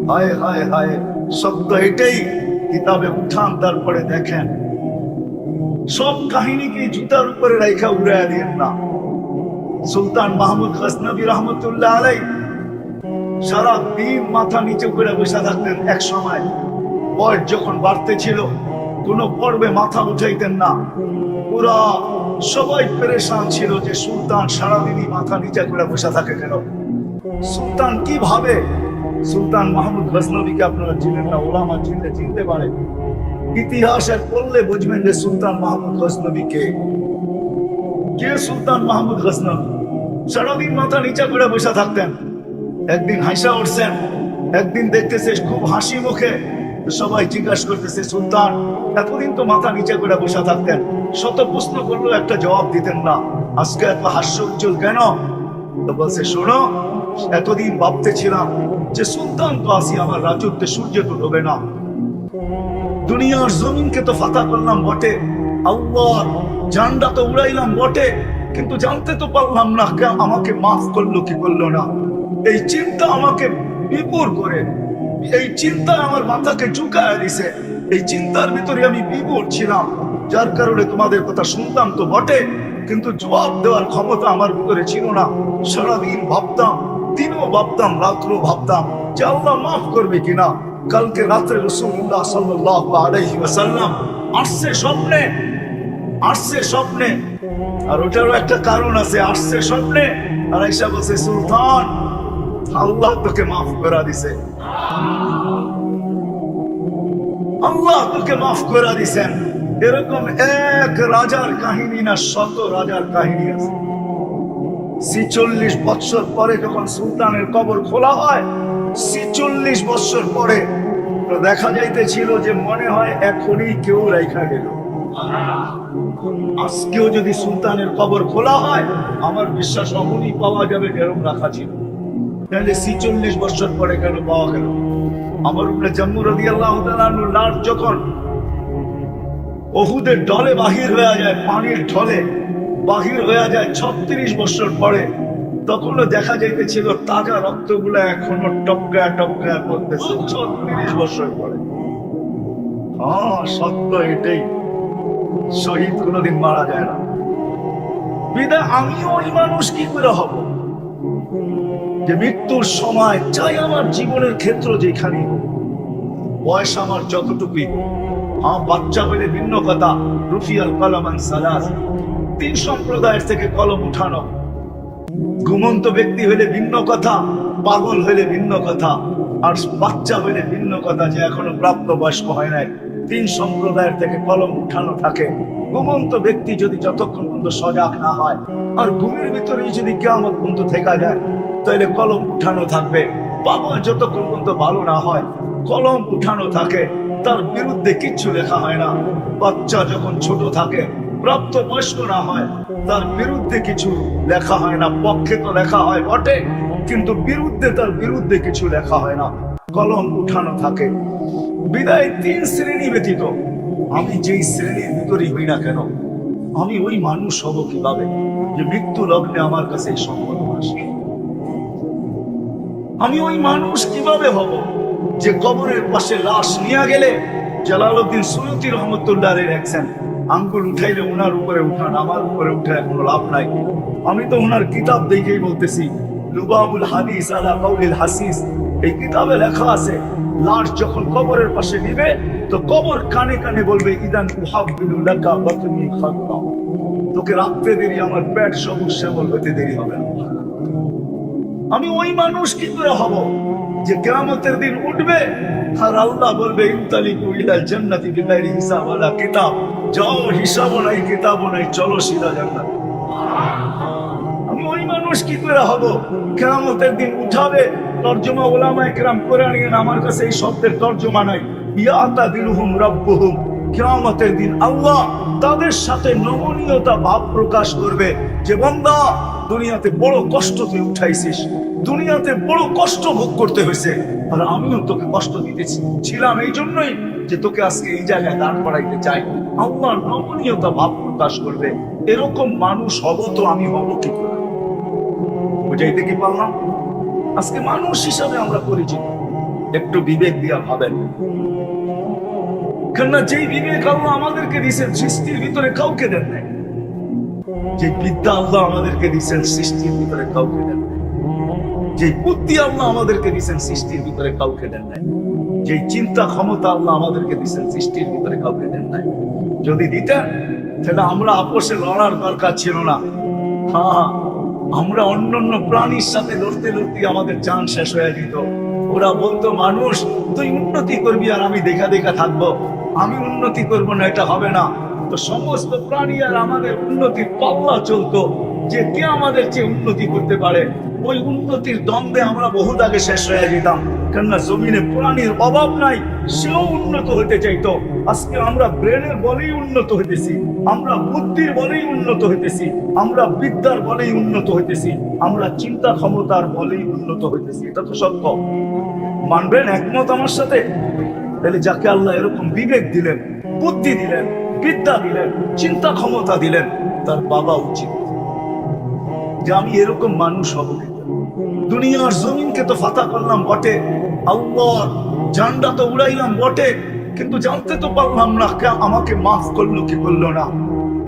হায় হায় হায়, সত্য এটাই। কিতাবে উঠান, তারপরে দেখেন সব কাহিনীকে জুতার উপরে রাইখা উড়াইয়া দিয়েন না। সুলতান মাহমুদ গজনবী রহমতুল্লাহ আলাই সারা দিন মাথা নিচে করে বসে থাকতেন। এক সময় বয়স যখন বাড়তে ছিল, কোন পর্বে মাথা উঠাইতেন না। পুরা সবাই পেরেশান ছিল যে সুলতান সারাদিনই মাথা নিচে করে বসে থাকে কেন, সুলতান কি ভাবে। সুলতান মাহমুদ গজনবীকে আপনারা চিনেন না, ওলামা চিনলে চিনতে পারে, ইতিহাসের পড়লে বুঝবেন যে সুলতান মাহমুদ গজনবী কে। সুলতান মাহমুদ গজনবী সারাদিন মাথা নিচা করে বসে থাকতেন। একদিন হাসা উঠছেন, একদিন দেখতেছে খুব হাসি মুখে। সবাই জিজ্ঞাসা করতেছে, সুলতান এতদিন তো মাথা নিচে করে বসে থাকতেন, শত প্রশ্ন করলেও একটা জবাব দিতেন না, আজকে এত হাস্য উজ্জ্বল কেন? তো বলছে, শোনো, এতদিন ভাবতেছিলাম যে সুলতান তো আসি, আমার রাজত্বে সূর্য তো ডোবে না, দুনিয়ার জমিনকে তো ফাতা করলাম বটে, আল্লাহর ঝান্ডা তো উড়াইলাম বটে, কিন্তু জানতে তো পারলাম না আমাকে মাফ করলো কি করলো না। এই চিন্তা আমাকে বিপুর করে, এই চিন্তা আমার মাথাকে ঝুঁকায় দিছে। এই চিন্তার ভিতরে আমি বিপুর ছিলাম, যার কারণে তোমাদের কথা শুনতাম তো বটে, কিন্তু জবাব দেওয়ার ক্ষমতা আমার ভিতরে ছিল না। সারাদিন ভাবতাম, দিনও ভাবতাম, রাত্রও ভাবতাম যে আল্লাহ মাফ করবে কিনা। কালকে রাত্রে রাসূলুল্লাহ সাল্লাল্লাহু আলাইহি ওয়াসাল্লাম আসছে স্বপ্নে, আসছে স্বপ্নে, আর ওটারও একটা কারণ আছে। আসছে স্বপ্নে আর আয়েশা বলছে, সুলতান আল্লাহ তোকে মাফ করে দিছে, আল্লাহ তোকে মাফ করে দিছেন। এরকম এক রাজার কাহিনী না, শত রাজার কাহিনী আছে। 46 বছর পরে যখন সুলতানের কবর খোলা হয়, 46 বছর পরে দেখা যাইতেছিল যে মনে হয় এখনই কেউ রাইখা গেল। আজকেও যদি সুলতানের কবর খোলা হয়, আমার বিশ্বাস এখনই পাওয়া যাবে যেরকম রাখা ছিল। তাহলে 46 বছর পরে কেন পাওয়া গেল? আমার উপরে জম্মু রাদিয়াল্লাহু তাআলা আনহু লাশ যখন উহুদের ঢলে বাহির হয়ে যায়, পানির ঢলে বাহির হয়ে যায় 36 বছর পরে, তখনও দেখা যাইতেছিল তাজা রক্তগুলো এখনো টপকায় টপকায় পড়তেছে 36 বছর পরে। হ্যাঁ, সত্য এটাই, শহীদ কোনোদিন মারা যায় না। বিদায় আমিও ওই মানুষ কি করে হব যে মৃত্যুর সময় চাই আমার জীবনের ক্ষেত্র যেখানে বয়স আমার যতটুকুই, বাচ্চা হইলে ভিন্ন কথা, রুফিয়াল কলমান সালাস, 3 সম্প্রদায়ের থেকে কলম উঠানো। ঘুমন্ত ব্যক্তি হইলে ভিন্ন কথা, পাগল হইলে ভিন্ন কথা, আর বাচ্চা হইলে ভিন্ন কথা যে এখনো প্রাপ্ত বয়স্ক হয় নাই। 3 সম্প্রদায়ের থেকে কলম উঠানো থাকে। ঘুমন্ত ব্যক্তি যদি যতক্ষণ পর্যন্ত সজাগ না হয়, আর ঘুমের ভিতরেই যদি কিয়ামত পর্যন্ত থেকে যায়, তাহলে কলম উঠানো থাকবে। পাগল যতক্ষণ পর্যন্ত ভালো না হয়, কলম উঠানো থাকে, তার বিরুদ্ধে কিচ্ছু লেখা হয় না। বাচ্চা যখন ছোট থাকে, প্রাপ্ত বয়স্ক না হয়, তার বিরুদ্ধে কিছু লেখা হয় না। পক্ষে তো লেখা হয় বটে, কিন্তু বিরুদ্ধে, তার বিরুদ্ধে কিছু লেখা হয় না, কলম উঠানো থাকে। বিদায় 3 শ্রেণী ব্যতীত আমি যেই শ্রেণীর ভিতরেই হই না কেন, আমি ওই মানুষ হব কিভাবে যে মৃত্যু লগ্নে আমার কাছে এই সম্পদ আসে? আমি ওই মানুষ কিভাবে হব যে কবরের পাশে লাশ নিয়ে গেলে জালালউদ্দিন সুয়ুতী রহমতুল্লাহ লেখছেন, আঙ্গুল উঠাইলে ওনার উপরে উঠান, আমার উপরে উঠে কোনো লাভ নাই। আমি তো ওনার কিতাব দেখেই বলতেছি, লুবাবুল হাদিস আলা কাউলিল হাসিস, এই কিতাবে লেখা আছে লাশ যখন কবরের পাশে নিবে তো কবর কানে কানে বলবে, ইদান উহাব্বিলু লাকা বাতনি খাদরা, তোকে রাখতে দেরি, আমার পেট সবুজ শ্যামল হতে দেরি হবে না। আমি ওই মানুষ কি করে হব যে কিয়ামতের দিন উঠবে আর আল্লাহ বলবে, ইনতালিকু ইলাল জান্নাতি বিগাইরি হিসাব ওয়ালা কিতাব, যাও হিসাবও নাই কিতাবও নাই, চলো সিধা জান্নাত। আমি ওই মানুষ কি করে হব? কিয়ামতের দিন উঠাবে, তরজমা উলামায়ে কেরাম কোরআন নিয়ে, আমার কাছে এই শব্দের তরজমা নাই। ইয়াতাদিলুহুম রাব্বুহুম, কিয়ামতের দিন আল্লাহ তাদের সাথে নমনীয়তা ভাব প্রকাশ করবে যে, বান্দা দুনিয়াতে বড় কষ্ট তুই উঠাইছিস, দুনিয়াতে বড় কষ্ট ভোগ করতে হয়েছে, আর আমিও তোকে কষ্ট দিতেছি ছিলাম এই জন্যই যে তোকে আজকে এই জায়গায় দাঁড় করাইতে চাই। আল্লাহ নমনীয়তা ভাব প্রকাশ করবে। এরকম মানুষ হব তো আমি হব কি করে? বুঝাইতে কি পারলাম? আজকে মানুষ হিসাবে আমরা পরিচিত, একটু বিবেক দিয়া ভাবেন, কেননা যেই বিবেক আল্লাহ আমাদেরকে দিয়েছেন সৃষ্টির ভিতরে কাউকে দেন নাই, যে বিদ্যা আল্লাহ আমাদেরকে দিয়েছেন সৃষ্টির ভিতরে কাউকে দেন নাই, যে বুদ্ধি আল্লাহ আমাদেরকে দিয়েছেন সৃষ্টির ভিতরে কাউকে দেন নাই, যে চিন্তা ক্ষমতা আল্লাহ আমাদেরকে দিয়েছেন সৃষ্টির ভিতরে কাউকে দেন নাই। যদি দিতেন তাহলে আমরা আপোষে লড়ার দরকার ছিল না। হ্যাঁ, আমরা অন্যান্য প্রাণীর সাথে লড়তে লড়তে আমাদের জান শেষ হয়ে যেত। ওরা বলতো, মানুষ তুই উন্নতি করবি আর আমি দেখা দেখা থাকবো, আমি উন্নতি করবো না, এটা হবে না। তো সমস্ত প্রাণী আর আমাদের উন্নতির পাল্লা চলতো, যে কে আমাদের চেয়ে উন্নতি করতে পারে। ওই উন্নতির দ্বন্দ্বে আমরা বহুত আগে শেষ হয়ে যেতাম, কেননা জমিনে প্রাণীর অভাব নাই, সেও উন্নত হতে চাইতো। আজকে আমরা ব্রেনের বলেই উন্নত হইতেছি, আমরা বুদ্ধির বলেই উন্নত হইতেছি, আমরা বিদ্যার বলেই উন্নত হইতেছি, আমরা চিন্তা ক্ষমতার বলেই উন্নত হইতেছি। এটা তো সত্য, মানবেন একমত আমার সাথে? তাহলে যাকে আল্লাহ এরকম বিবেক দিলেন, বুদ্ধি দিলেন, বিদ্যা দিলেন, চিন্তা ক্ষমতা দিলেন, তার বাবা উচিত যে আমি এরকম মানুষ হব। দুনিয়ার জমিনকে তো ফাতা করলাম বটে, আল্লাহর ঝান্ডা তো উড়াইলাম বটে, কিন্তু জানতে তো পারলাম না আমাকে মাফ করলো কি করলো না।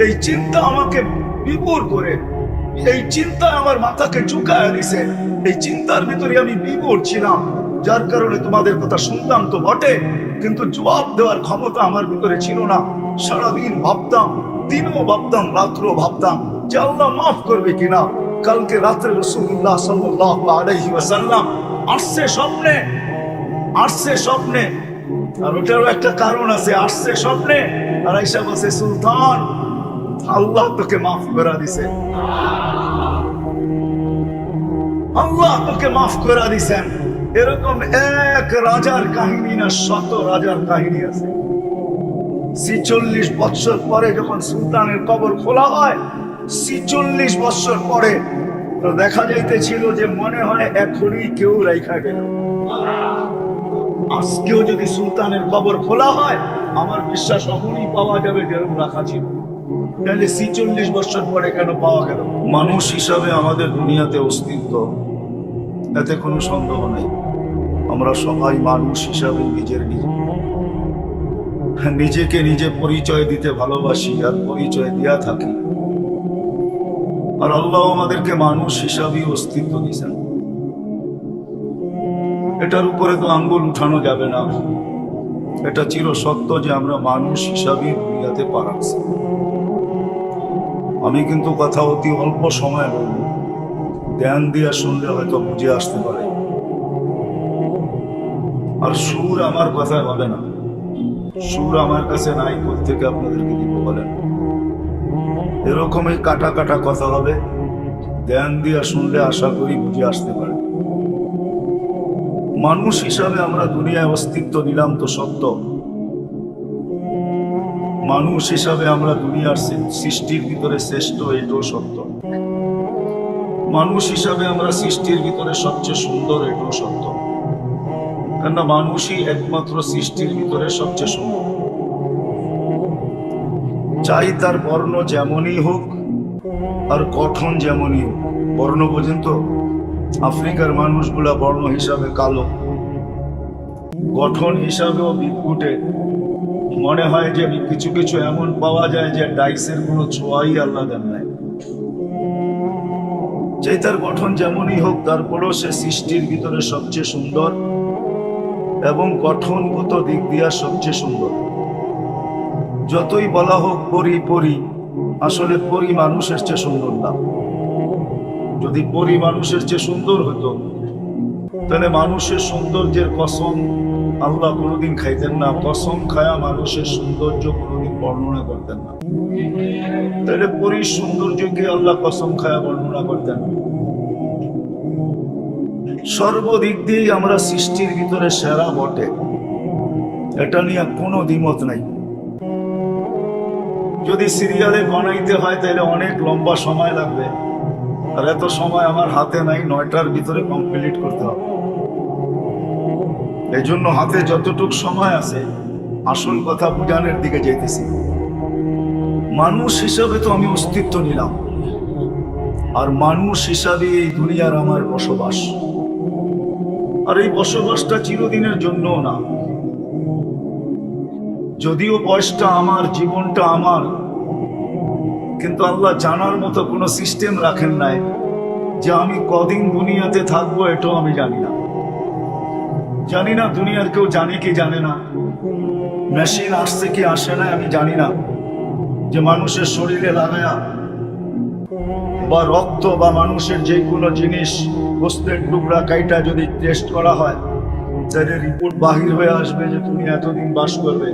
এই চিন্তা আমাকে বিভোর করে, এই চিন্তা আমার মাথাকে চুকায় দিছে, এই চিন্তার ভিতরে আমি বিভোর ছিলাম, যার কারণে তোমাদের কথা শুনতাম তো বটে, কিন্তু জবাব দেওয়ার ক্ষমতা আমার ভিতরে ছিল না। সারাদিন ভাবতাম, দিনও ভাবতাম, রাত্রও ভাবতাম যে আল্লাহ মাফ করবে কিনা। কালকে রাত্রে রাসূলুল্লাহ সাল্লাল্লাহু আলাইহি ওয়াসাল্লাম আসছে স্বপ্নে, আর ওটারও একটা কারণ আছে, আসছে স্বপ্নে আর আয়েশা বলছে, সুলতান আল্লাহ তোকে মাফ করে দিছে, আল্লাহ তোকে মাফ করে দিছেন। এরকম এক রাজার কাহিনী না, শত রাজার কাহিনী আছে। 46 বছর পরে যখন সুলতানের কবর খোলা হয়, 46 বছর পরে, তো দেখা যাইতেছিল যে মনে হয় এখনই কেউ রাইখা গেল। আজকেও যদি সুলতানের কবর খোলা হয়, আমার বিশ্বাস এখনই পাওয়া যাবে যেরকম রাখা ছিল। তাহলে 46 বছর পরে কেন পাওয়া গেল? মানুষ হিসাবে আমাদের দুনিয়াতে অস্তিত্ব, এতে কোনো সন্দেহ নেই। আমরা সবাই মানুষ হিসাবে নিজেকে নিজে পরিচয় দিতে ভালোবাসি আর পরিচয় দেয়া থাকি। আর আল্লাহ আমাদেরকে মানুষ হিসাবে অস্তিত্ব দিয়েছেন, এটার উপরে তো আঙ্গুল উঠানো যাবে না। এটা চির সত্য যে আমরা মানুষ হিসাবে দুনিয়াতে পা রাখছি। আমি কিন্তু কথা অতি অল্প সময় বলব, ধ্যান দিয়া শুনলে হয়তো বুঝে আসতে পারে। আর সুর আমার কথায় হবে না, সুর আমার কাছে নাই, কোত্থেকে আপনাদেরকে দিব বলেন? এরকমই কাটা কাটা কথা হবে, ধ্যান দিয়া শুনলে আশা করি বুঝে আসতে পারে। মানুষ হিসাবে আমরা দুনিয়ায় অস্তিত্ব নিলাম তো সত্য, মানুষ হিসাবে আমরা দুনিয়ার সৃষ্টির ভিতরে শ্রেষ্ঠ, এটাও সত্য। মানুষ হিসাবে আমরা সৃষ্টির ভিতরে সবচেয়ে সুন্দর, এটাও সত্য। কেননা মানুষই একমাত্র সৃষ্টির ভিতরে সবচেয়ে সুন্দর। চাই তার বর্ণ যেমনই হোক আর গঠন যেমনই হোক। বর্ণ বোঝেন তো? আফ্রিকার মানুষগুলা বর্ণ হিসাবে কালো, গঠন হিসাবেও বিদ্যুটে। মনে হয় যে কিছু কিছু এমন পাওয়া যায় যে ডাইসের কোনো ছোঁয়াই আল্লাহ দেন নাই। চাই তার গঠন যেমনই হোক, তারপরেও সে সৃষ্টির ভিতরে সবচেয়ে সুন্দর এবং গঠনগত দিক দিয়া সবচেয়ে সুন্দর। যতই বলা হোক পরি, আসলে পরি মানুষের চেয়ে সুন্দর না। যদি পরি মানুষের চেয়ে সুন্দর হতো, তাহলে মানুষের সৌন্দর্যের কসম আল্লাহ কোনোদিন খাইতেন না। কসম খায়া মানুষের সৌন্দর্য কোনোদিন বর্ণনা করতেন না। তাহলে পরির সৌন্দর্যকে আল্লাহ কসম খায়া বর্ণনা করতেন। সর্বদিক দিয়েই আমরা সৃষ্টির ভিতরে সেরা বটে, এটা নিয়ে কোনো দ্বিমত নাই। যদি সিরিয়ালে বানাইতে হয় তাহলে অনেক লম্বা সময় লাগবে, আর এত সময় আমার হাতে নাই, 9টার ভিতরে কমপ্লিট করতে হবে। এই জন্য হাতে যতটুক সময় আছে আসল কথা বুঝানোর দিকে যেতেছি। মানুষ হিসাবে তো আমি অস্তিত্ব নিলাম, আর মানুষ হিসাবে এই দুনিয়ার আমার বসবাস। আর এই বসবাসটা চিরদিনের জন্য না। যদিও বয়সটা আমার, জীবনটা আমার, কিন্তু আল্লাহ জানার মতো কোনো সিস্টেম রাখেন নাই যে আমি কদিন দুনিয়াতে থাকবো, এটাও আমি জানি না। জানি না দুনিয়ার কেউ জানে কি জানে না, মেশিন আসছে কি আসে না আমি জানি না, যে মানুষের শরীরে লাগায়া বা রক্ত বা মানুষের যে কোনো জিনিস গোস্তের টুকরা কাইটা যদি টেস্ট করা হয়, তাহলে রিপোর্ট বাহির হয়ে আসবে যে তুমি এতদিন বাস করবে।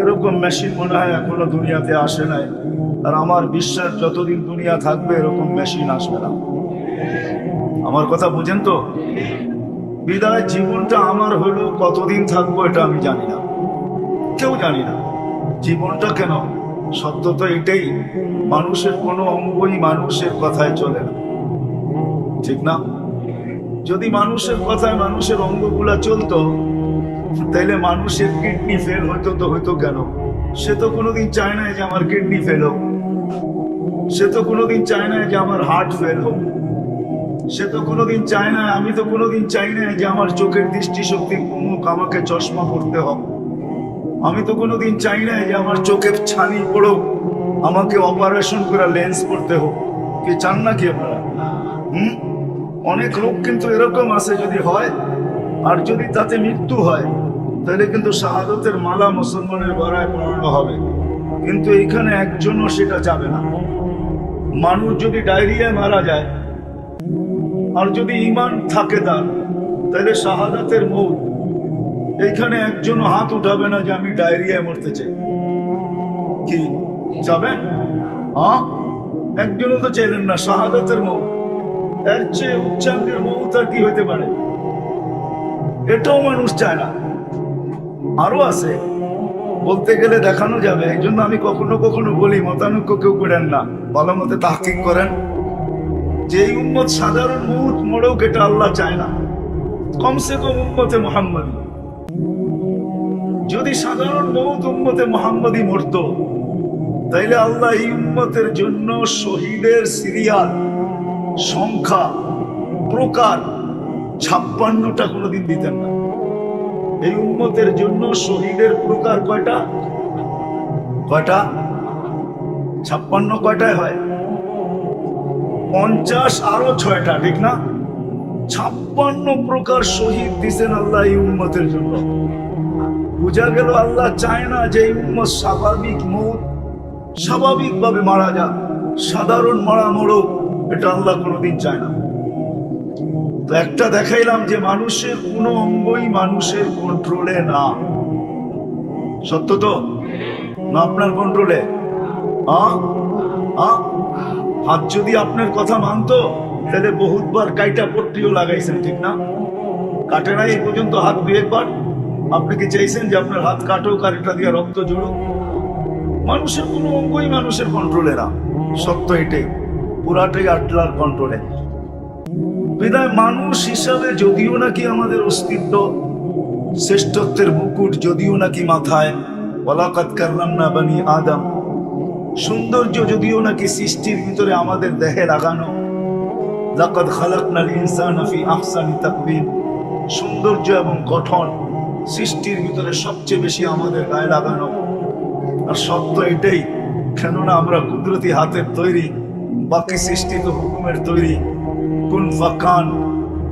এরকম মেশিন মনে হয় এখনো দুনিয়াতে আসে নাই। আর আমার বিশ্বাস যতদিন দুনিয়া থাকবে এরকম মেশিন আসবে না। আমার কথা বুঝেন তো? বিদায় জীবনটা আমার হলো, কতদিন থাকবো এটা আমি জানি না, কেউ জানি না। জীবনটা কেন, সত্য তো এটাই, মানুষের কোনো অঙ্গই মানুষের কথায় চলে না, ঠিক না? যদি মানুষের কথায় মানুষের অঙ্গগুলা চলতো, তাইলে মানুষের কিডনি ফেল হইতো তো হইতো কেন? সে তো কোনোদিন চায় না যে আমার কিডনি ফেল হোক, সে তো কোনোদিন চায় না যে আমার হার্ট ফেল হোক, সে তো কোনোদিন চায় না, আমি তো কোনোদিন চাই না যে আমার চোখের দৃষ্টিশক্তি কমুক, আমাকে চশমা পড়তে হোক। আমি তো কোনোদিন চাই না যে আমার চোখের ছানি পড়ুক, আমাকে অপারেশন করে লেন্স পড়তে হোক। কি চান নাকি আপনারা? অনেক লোক কিন্তু এরকম আছে, যদি হয় আর যদি তাতে মৃত্যু হয়, তাহলে কিন্তু শাহাদতের মালা মুসলমানের গলায় পরানো হবে। কিন্তু এইখানে একজনও সেটা যাবে না। মানুষ যদি ডায়রিয়ায় মারা যায় আর যদি ঈমান থাকে তার, তাহলে শাহাদাতের মৌত, এইখানে একজনও হাত উঠাবে না যে আমি ডায়রিয়ায় মরতে চাই। কি যাবেন? হ্যাঁ, একজনও তো চাইলেন না শাহাদাতের মৌত। এর চেয়ে উচ্চাঙ্গের মৌত আর কি হইতে পারে? এটাও মানুষ চায় না। আরো আছে, বলতে গেলে দেখানো যাবে। এই জন্য আমি কখনো কখনো বলি, মতানৈক্য কেউ করেন না, ভালো মতে তাহকিক করেন। যে উম্মত সাধারণ মৌত মরেও এটা আল্লাহ চায় না, কমসে কম উম্মতে মুহাম্মদী। যদি সাধারণ মৌত উম্মতে মুহাম্মদী মরতো, তাইলে আল্লাহ এই উম্মতের জন্য শহীদের সিরিয়াল সংখ্যা প্রকার 56টা কোনোদিন দিতেন না। এই উম্মতের জন্য শহীদের প্রকার কয়টা? 56 কয়টায় হয়? 50 আরো 6টা, ঠিক না? 56 প্রকার শহীদ দিছেন আল্লাহ এই উম্মতের জন্য। বুঝা গেল আল্লাহ চায় না যে এই উম্মত স্বাভাবিক মৌত, স্বাভাবিকভাবে মারা যাক, সাধারণ মারা মরুক, এটা আল্লাহ কোনোদিন চায় না। তো একটা দেখাইলাম যে মানুষের কোনো অঙ্গই মানুষের কন্ট্রোলে না। সত্য তো না? আপনার কন্ট্রোলে? হাত যদি আপনার কথা মানতো, তাহলে বহুতবার কাইটা পট্টিও লাগাইছেন, ঠিক না? কাটে নাই এই পর্যন্ত হাত 2-1 বার। আপনি কি চাইছেন যে আপনার হাত কাটুক আর এটা দিয়ে রক্ত জড়ুক? মানুষের কোনো অঙ্গই মানুষের কন্ট্রোলে না, সত্য এটাই, পুরাটাই আল্লাহর কন্ট্রোলে। বিদায় মানুষ হিসাবে যদিও নাকি আমাদের অস্তিত্ব, শ্রেষ্ঠত্বের মুকুট যদিও নাকি মাথায়, ওয়ালাকাদ কাররামনা বানি আদম, সৌন্দর্য যদিও নাকি সৃষ্টির ভিতরে আমাদের দেহে লাগানো, লাকাদ খালাকনাল ইনসানা ফি আহসানি তাকওয়িম, সৌন্দর্য এবং গঠন সৃষ্টির ভিতরে সবচেয়ে বেশি আমাদের গায়ে লাগানো। আর সত্য এটাই, কেননা আমরা কুদরতি হাতের তৈরি, বাকি সৃষ্টি তো হুকুমের তৈরি। কোন ফাকান,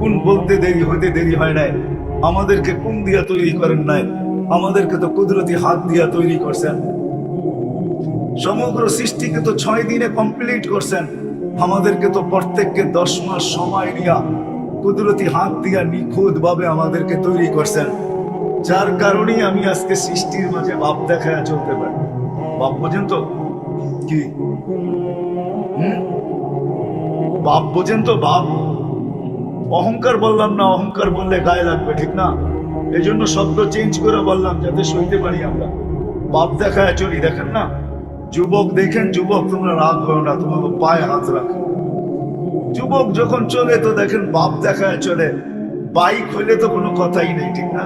কোন বলতে দেরি হইতে দেরি হয় নাই। আমাদেরকে কোন দিয়া তৈরি করেন নাই, আমাদেরকে তো কুদরতি হাত দিয়া তৈরি করছেন। সমগ্র সৃষ্টিকে তো 6 দিনে কমপ্লিট করছেন, আমাদেরকে তো প্রত্যেককে 10 মাস সময় নিয়া কুদরতি হাত দিয়া নিখুঁত ভাবে আমাদেরকে তৈরি করছেন। যার কারণেই আমি আজকে সৃষ্টির মাঝে ভাব দেখায় চলতে পারি। ভাব বোঝেন তো? কি ভাব বোঝেন তো? ভাব, অহংকার বললাম না, অহংকার বললে গায়ে লাগবে, ঠিক না? এই জন্য শব্দ চেঞ্জ করে বললাম, যাতে সইতে পারি আমরা। ভাব দেখায় চলি, দেখেন না? যুবক দেখেন, যুবক তোমরা রাগ করো না, তোমাকে পায়ে হাত রাখো। যুবক যখন চলে তো দেখেন ভাব দেখায় চলে। বাইক হইলে তো কোনো কথাই নেই, ঠিক না?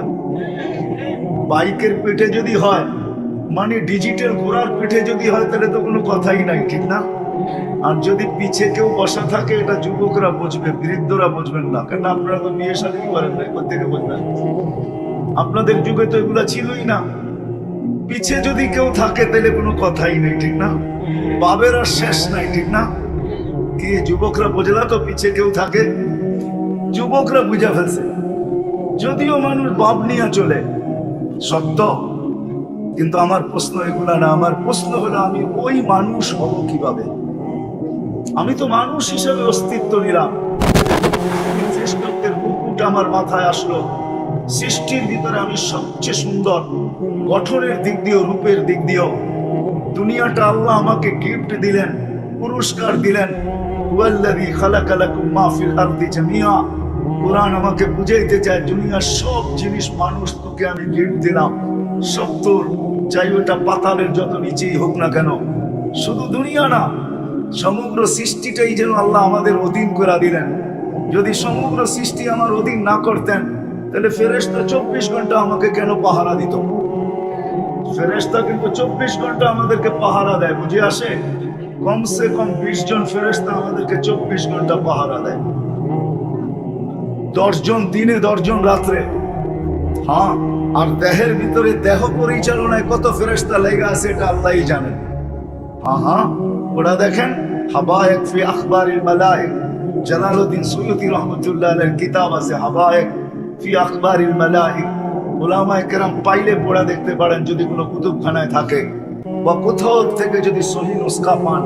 বাইকের পিঠে যদি হয়, মানে ডিজিটাল ঘোড়ার পিঠে যদি হয়, তাহলে তো কোনো কথাই নাই, ঠিক না? আর যদি পিছে কেউ বসা থাকে, এটা যুবকরা বুঝবে, বৃদ্ধরা বুঝবেন না, কারণ আপনারা তো বিয়ে শাদী করেন না, কোথেকে বুঝবেন? আপনাদের যুগে তো এগুলা ছিলই না। পিছে যদি কেউ থাকে তাহলে কোনো কথাই নেই, ঠিক না? বাবের আর শেষ নাই, ঠিক না? কি যুবকরা বোঝলা তো পিছে কেউ থাকে? যুবকরা বুঝা ফেলছে। যদিও মানুষ বাপ নিয়ে চলে, সত্য, কিন্তু আমার প্রশ্ন এগুলা না। আমার প্রশ্ন হলো, আমি ওই মানুষ হব কিভাবে? আমি তো মানুষ হিসেবে অস্তিত্ব নিলাম, শ্রেষ্ঠত্বের মুকুট আমার মাথায় আসলো। সৃষ্টির ভিতরে আমি সবচেয়ে সুন্দর, গঠনের দিক দিয়েও, রূপের দিক দিয়েও। দুনিয়াটা আল্লাহ আমাকে গিফট দিলেন, পুরস্কার দিলেন। হুয়াল্লাযী খালাকা লাকুম মা ফিল আরদি জামিআ। কুরআন আমাকে বুঝাইতে চায়, দুনিয়ার সব জিনিস মানুষ তোকে আমি গিফট দিলাম। সত্তর চাই ওটা পাতালের যত নিচেই হোক না কেন, শুধু দুনিয়া না, সমগ্র সৃষ্টিটাই যেন আল্লাহ আমাদের অধীন করে দিলেন। যদি সমগ্র সৃষ্টি আমার অধীন না করতেন, তাহলে ফেরেশতা 24 ঘন্টা আমাকে কেন পাহারা দিত? ফেরেশতা কিন্তু 24 ঘন্টা আমাদেরকে পাহারা দেয়, বুঝে আসে? কমসে কম 20 জন ফেরেশতা আমাদেরকে 24 ঘন্টা পাহারা দেয়। 10 জন দিনে, 10 জন রাত্রে। হ্যাঁ, আর দেহের ভিতরে দেহ পরিচালনায় কত ফেরেশতা লেগে আছে এটা আল্লাহই জানেন। হ্যাঁ, ওরা দেখেন, হাবায়েক ফি আখবারিল মালায়েক। জালালউদ্দিন সুয়ুতি রহমাতুল্লাহ আলাইহির কিতাব আছে, হাবায়েক ফি আখবারিল মালায়েক। উলামায়ে কেরাম পাইলে পড়া দেখতে পারেন, যদি কোনো কুতুবখানায় থাকে বা কোথাও থেকে যদি সহিহ নুসখা পান,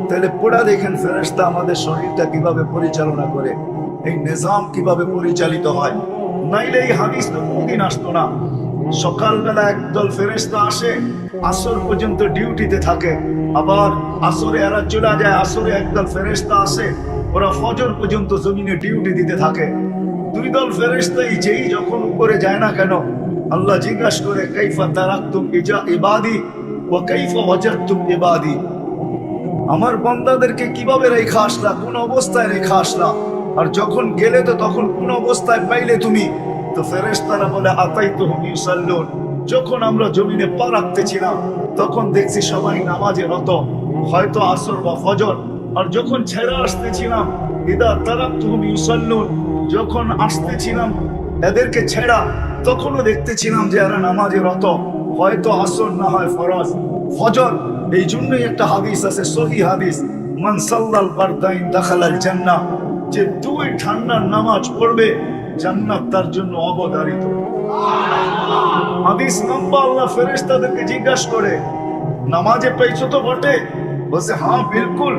তাহলে পড়া দেখেন ফেরেশতা আমাদের শরীরটা কিভাবে পরিচালনা করে, এই নিজাম কিভাবে পরিচালিত হয়। নাইলে এই হাদিস তো কোনদিন আসতো না। সকালবেলা একদল ফেরেশতা আসে, আসর পর্যন্ত ডিউটিতে থাকে, আবার আসরে এরা চলে যায়। আসরে একদল ফেরেশতা আসে, ওরা ফজর পর্যন্ত জমিনে ডিউটি দিতে থাকে। দুই দল ফেরেশতাই যেই যখন উপরে যায় না কেন, আল্লাহ জিজ্ঞাসা করে, কাইফা তারাকতুম ইবাদি ওয়া কাইফা ওয়াজাদতুম ইবাদি। আমার বান্দাদেরকে কিভাবে রেখা আসলা, কোন অবস্থায় রেখা আসলা, আর যখন গেলে তো তখন কোন অবস্থায় পাইলে তুমি? তো ফেরেশতারা বলে, আতাইতুহুম ইউসাল্লুন। যখন আমরা জমিনে পা রাখতেছিলাম, তখন দেখছি সবাই নামাজে রত, হয়তো আসর বা ফজর। আর যখন ছেড়ে আসতেছিলাম, ইদা তারাকতুহুম ইউসাল্লুন, যখন আসতেছিলাম এদেরকে ছেড়া, তখনও দেখতেছিলাম যে এরা নামাজে রত, হয়তো আসর না হয় ফরজ, ফজর। এই জন্যই একটা হাদিস আছে, সহিহ হাদিস, মান সাল্লাল বারদাইন দাখালাল জান্নাহ। যে দুই ঠান্ডার নামাজ পড়বে, জান্নাত তার জন্য অবধারিত। হাদিস নাম্বার আল্লাহ ফেরেশতাদেরকে জিজ্ঞাসা করে, নামাজে পেয়েছো তো বটে? বলছে, হ্যাঁ বিলকুল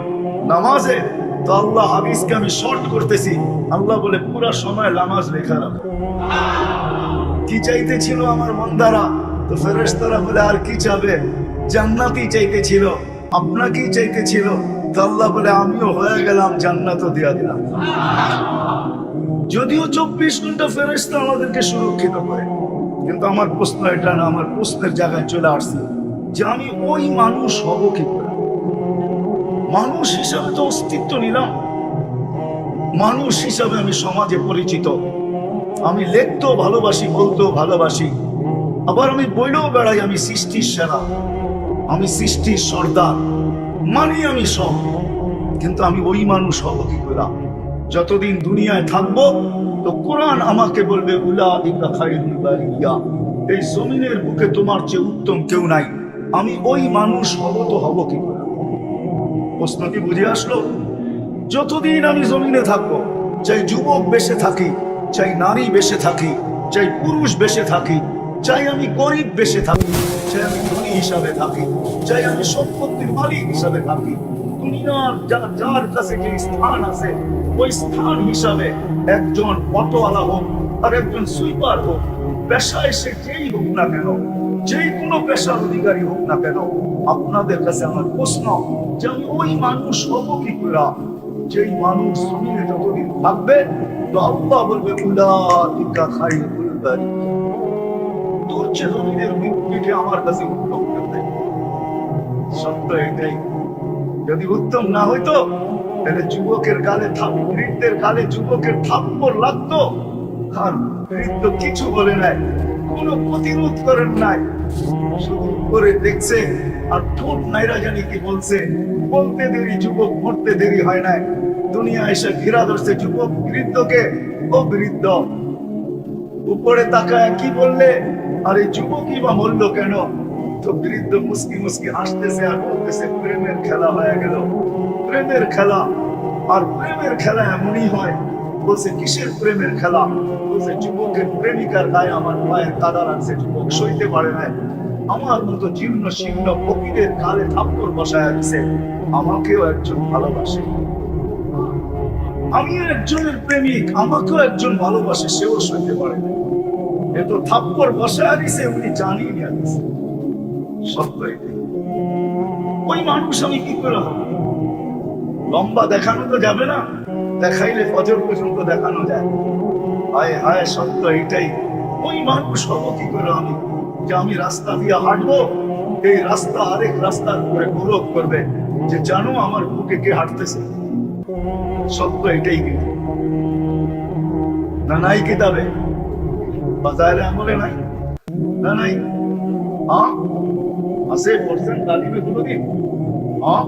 নামাজে। তো আল্লাহ হাদিসকে আমি শর্ট করতেছি, আল্লাহ বলে, পুরা সময় নামাজ লেখা রাখো। কি চাইতেছিল আমার বান্দারা? তো ফেরেশতারা বলে, আর কি চাবে? জান্নাতই চাইতেছিল। আপনাকেই চাইতেছিল। তো আল্লাহ বলে, আমিও হয়ে গেলাম, জান্নাতও দিয়া দিলাম। যদিও 24 ঘন্টা ফেরেশতা আমাদেরকে সুরক্ষিত করে, কিন্তু আমার প্রশ্ন এটা না। আমার প্রশ্নের জায়গায় চলে আসছে যে আমি ওই মানুষ হব কি করে? মানুষ হিসাবে তো অস্তিত্ব নিলাম, মানুষ হিসাবে আমি সমাজে পরিচিত, আমি লিখতেও ভালোবাসি, বলতেও ভালোবাসি, আবার আমি বইলেও বেড়াই আমি সৃষ্টির সেরা, আমি সৃষ্টির সর্দার, মানি আমি সব। কিন্তু আমি ওই মানুষ হব কি করে? যতদিন দুনিয়ায় থাকবো, তো কোরআন আমাকে বলবে, উলাইকা খায়রুল বারিয়া, এই জমিনের বুকে তোমার চেয়ে উত্তম কেউ নাই। আমি ওই মানুষ হব তো হব কি করে? প্রশ্ন কি বুঝে আসলো? যতদিন আমি জমিনে থাকবো, চাই যুবক বেশে থাকি, চাই নারী বেশে থাকি, চাই পুরুষ বেশে থাকি, চাই আমি গরিব বেশে থাকি, চাই আমি ধনী হিসাবে থাকি, চাই আমি সম্পত্তির মালিক হিসাবে থাকি, দুনিয়ার যার কাছে যে স্থান আছে, ওই স্থান হিসাবে একজন অটোওয়ালা হোক আর একজন সুইপার হোক, পেশায় সে যেই হোক না কেন, যেই কোনো পেশার অধিকারী হোক না কেন, আপনাদের কাছে আমার প্রশ্ন যে আমি ওই মানুষ হব কি করে? যেই মানুষ জমিনে যতদিন থাকবে, তো আল্লাহ বলবে, উলাইকা খায়রুল বারিয়া, তোর চেয়ে জমিনের পিঠে আমার কাছে উত্তম কেউ নেই। সত্য এটাই। যদি উত্তম না হইতো, তাহলে যুবকের গালে বৃদ্ধের গালে যুবকের থাপ্পড় লাগতো, আর বৃদ্ধ কিছু বলে নাই। কোনো প্রতিরোধ করেন নাই, শুধু করে দেখছে আর ঠোঁট নাইরা জানি কি বলছে। বলতে দেরি যুবক, মরতে দেরি হয় নাই। দুনিয়া এসে ঘেরা ধরছে যুবক বৃদ্ধকে। ও বৃদ্ধ, উপরে তাকায় কি বললে? আরে যুবকই বা মরলো কেন? তো বৃদ্ধ মুস্কি মুস্কি হাসতেছে আর বলতেছে, প্রেমের খেলা হয়ে গেল। প্রেমের খেলা। আর প্রেমের খেলা এমনই হয়। বলছে, কিসের প্রেমের খেলা? বলছে, যুবকের প্রেমিকার গায়ে আমার পায়ের কাদা লাগছে, যুবক সইতে পারে না। আমার মতো জীর্ণ শীর্ণ ফকিরের কালে থাপ্পড় বসায় দিছে। আমাকেও একজন ভালোবাসে, আমিও একজনের প্রেমিক, আমাকেও একজন ভালোবাসে, সেও সইতে পারে না। এ তো থাপ্পড় বসায় দিছে, উনি জানি না দিছে। সত্য এটাই। ওই মানুষ আমি কি করে হবো? লম্বা দেখানো তো যাবে না, দেখাইলে ফজর পর্যন্ত দেখানো যায়। হায় হায়, সত্য এটাই। ওই মানুষ হবো কি করে আমি, যে আমি রাস্তা দিয়ে হাঁটবো, এই রাস্তা আরেক রাস্তার উপরে গৌরব করবে যে জানো আমার বুকে কে হাঁটতেছে। সত্য এটাই। কিন্তু না নাই কিতাবে, বাজারে আমলে নাই, না নাই। হ্যাঁ আছে, পড়ছেন তালিমে কোনোদিন? হ্যাঁ,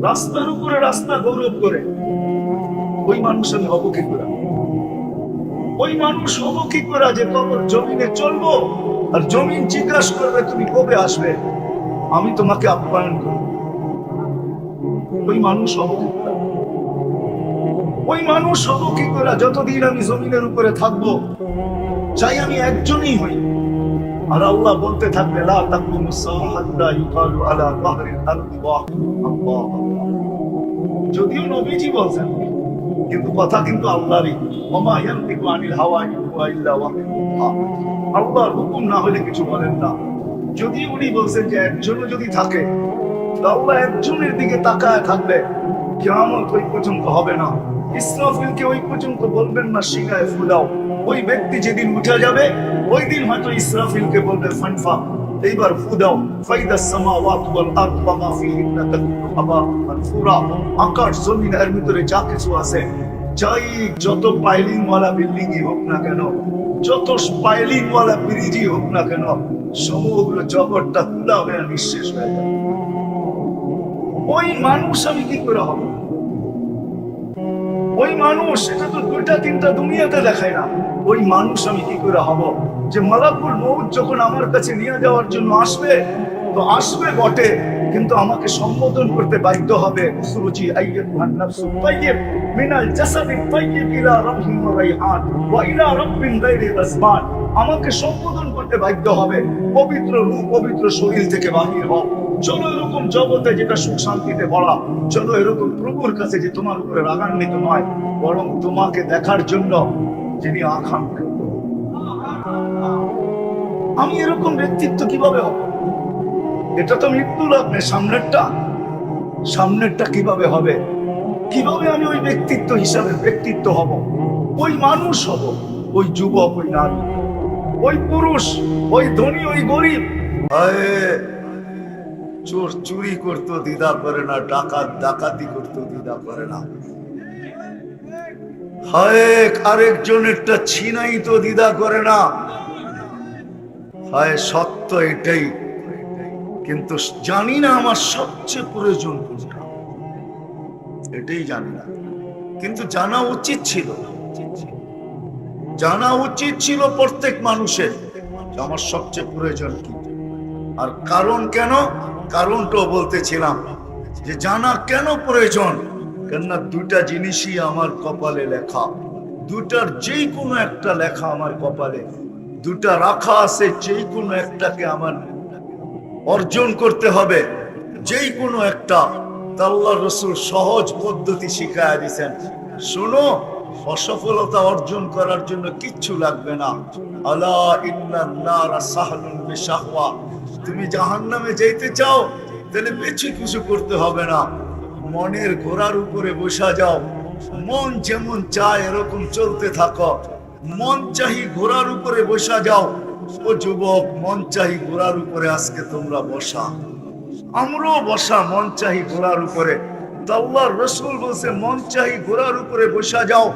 রাস্তার উপরে রাস্তা গৌরব করে। ওই মানুষ আমি হবো কি করে? ওই মানুষ হবো কি করে যে কবর জমিনে চলবো আর জমিন জিজ্ঞাসা করবে তুমি কবে আসবে, আমি তোমাকে আপ্যায়ন করবো। ওই মানুষ হবো কি করে? ওই মানুষ হবো কি করে যতদিন আমি জমিনের উপরে থাকবো, চাই আমি একজনই হই। আর আল্লাহ বলতে থাকবে, লা তাকুমুস সাআ হাত্তা ইউকালু আলা যাহরিল আরদি আল্লাহ। যদিও নবীজি বলছেন, কিন্তু কথা কিন্তু আল্লাহরই। ওমা ইয়ানতিকু আনিল হাওয়া ইন হুয়া ইল্লা ওয়াহয়ুহা। আল্লাহর হুকুম না হলে কিছু বলেন না। যদি উনি বলছেন যে একজনও যদি থাকে, আল্লাহ একজনের দিকে তাকায় থাকবে। কিয়ামত ওই পর্যন্ত হবে না। ইসরাফিলকে ওই পর্যন্ত বলবেন না সিগায় ফুলাও। ওই ব্যক্তি যেদিন উঠে যাবে, ওই দিন হয়তো ইসরাফিলকে বলবে ফানফা, এইবার ফু দাও। ফাইদাস সামাওয়াতু ওয়াল আরদু ওয়া মা ফীহিন্না তাকুনু হাবাআন মানসুরা। আকাশ জমিন এর ভিতরে যা কিছু আছে, যাই যত পাইলিং ওয়ালা বিল্ডিং হোক না কেন, যত পাইলিং ওয়ালা ব্রিজই হোক না কেন, সমগ্র জগৎটা তুলা হয়ে নিঃশেষ হয়ে যাবে। ওই মানুষ আমি কি করে হব? ওই মানুষ, এটা তো দুইটা তিনটা দুনিয়াতে দেখায় না। ওই মানুষ আমি কি করে হব যে মালাকুল মউত যখন আমার কাছে নিয়ে যাওয়ার জন্য আসবে, তো আসবে বটে, কিন্তু আমাকে সম্বোধন করতে বাধ্য হবে, উখরুজি আইয়ুহান নাফসুত তাইয়্যিব মিনাল জাসাদিত তাইয়্যিব ইলা রাব্বিন ওয়া রাইহান ওয়া ইলা রাব্বিন গায়রি রাসমান। আমাকে সম্বোধন করতে বাধ্য হবে, পবিত্র রূহ পবিত্র শরীর থেকে বাহির হও। চলো এরকম জগতে যেটা সুখ শান্তিতে ভরা, চলো এরকম প্রভুর কাছে যে তোমার উপরে রাগান্বিত নয়, বরং তোমাকে দেখার জন্য যিনি আকাঙ্ক্ষিত। আমি এরকম ব্যক্তিত্ব কিভাবে হব? এটা তো মৃত্যু লগ্নে, সামনেরটা কিভাবে হবে? কিভাবে আমি ওই ব্যক্তিত্ব হিসাবে ব্যক্তিত্ব হব? ওই মানুষ হব, ওই যুবক, ওই নারী, ওই পুরুষ, ওই ধনী, ওই গরিব। চোর চুরি করতো দ্বিধা করে না, ডাকাত ডাকাতি করতো দ্বিধা করে না, হায় আরেকজনেরটা ছিনাই তো দ্বিধা করে না। হায় সত্য এটাই। কিন্তু জানি না আমার সবচেয়ে প্রয়োজন কোনটা, এটাই জানি না। কিন্তু জানা উচিত ছিল, জানা উচিত ছিল প্রত্যেক মানুষের আমার সবচেয়ে প্রয়োজন কি। আর কারণ কেন, কারণটাও বলতেছিলাম যে জানা কেন প্রয়োজন। কেননা দুটা জিনিসই আমার কপালে লেখা, দুটার যেই কোনো একটা লেখা আমার কপালে, দুটা রাখা আছে, যেই কোনো একটাকে আমার অর্জন করতে হবে, যেই কোনো একটা। আল্লাহ রাসূল সহজ পদ্ধতি শিখায়া দিয়েছেন, শোনো, অসফলতা অর্জন করার জন্য কিচ্ছু লাগবে না। আলা ইন্নান নারা সাহলুন বিশাহওয়া। তুমি জাহান্নামে যেতে চাও, তাহলে বেশি কিছু করতে হবে না, মনের ঘোড়ার উপরে বসা যাও, মন যেমন চায় এরকম চলতে থাকো। মন চাহি ঘোড়ার উপরে বসা যাও। ও যুবক, মন চাহি ঘোড়ার উপরে আজকে তোমরা বসা, আমরাও বসা মন চাহি ঘোড়ার উপরে। আল্লাহর রাসূল বলছে, মন চাহি ঘোড়ার উপরে বসা যাও।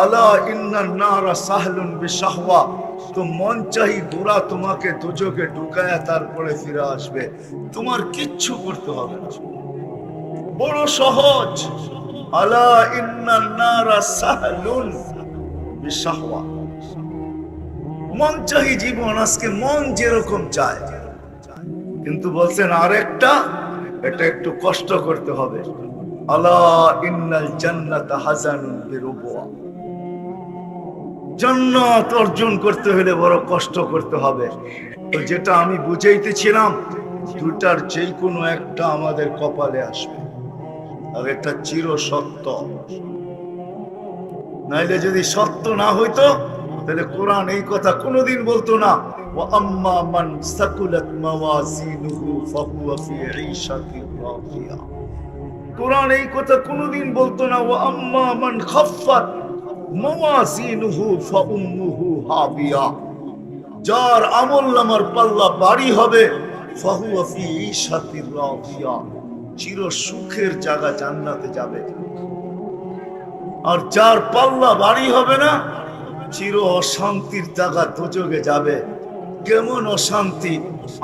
আলা ইন্নান নারা সাহলুন বিশাহওয়া। তো মন চাহি বুড়া তোমাকে দুজকে ঢুকায় তারপরে ফিরে আসবে, তোমার কিচ্ছু করতে হবে না, বড় সহজ। আলা ইন্নান নারা সাহলুন বিশাহওয়া। মন চাহি জীবন, আজকে মন যেরকম চায়, কিন্তু বলছেন আরেকটা, এটা একটু কষ্ট করতে হবে। আলা ইন্নাল জান্নাতা হাসানুন বিরুবওয়া। জান্নাত অর্জন করতে হলে বড় কষ্ট করতে হবে। তো যেটা আমি বুঝাইতেছিলাম, দুটার যে কোনো একটা আমাদের কপালে আসবে, আর এটা চির সত্য। নাইলে যদি সত্য না হইতো তাহলে কোরআন এই কথা কোনোদিন বলতো না, ওয়া আম্মা মান সাকুলাত মাওয়াজিনুহু ফাহুয়া ফি ঈশাতির রাদিয়া। কোরআন এই কথা কোনোদিন বলতো না, ওয়া আম্মা মান খাফফাত মাওয়াজিনুহু ফাউম্মুহু হাবিয়া। যার আমলনামার পাল্লা ভারী হবে, ফাহুয়া ফি ঈশাতির রাদিয়া, চির সুখের জায়গা জান্নাতে যাবে। আর যার পাল্লা ভারী হবে না, চির অশান্তির জায়গা দোজকে যাবে। কেমন অশান্তি?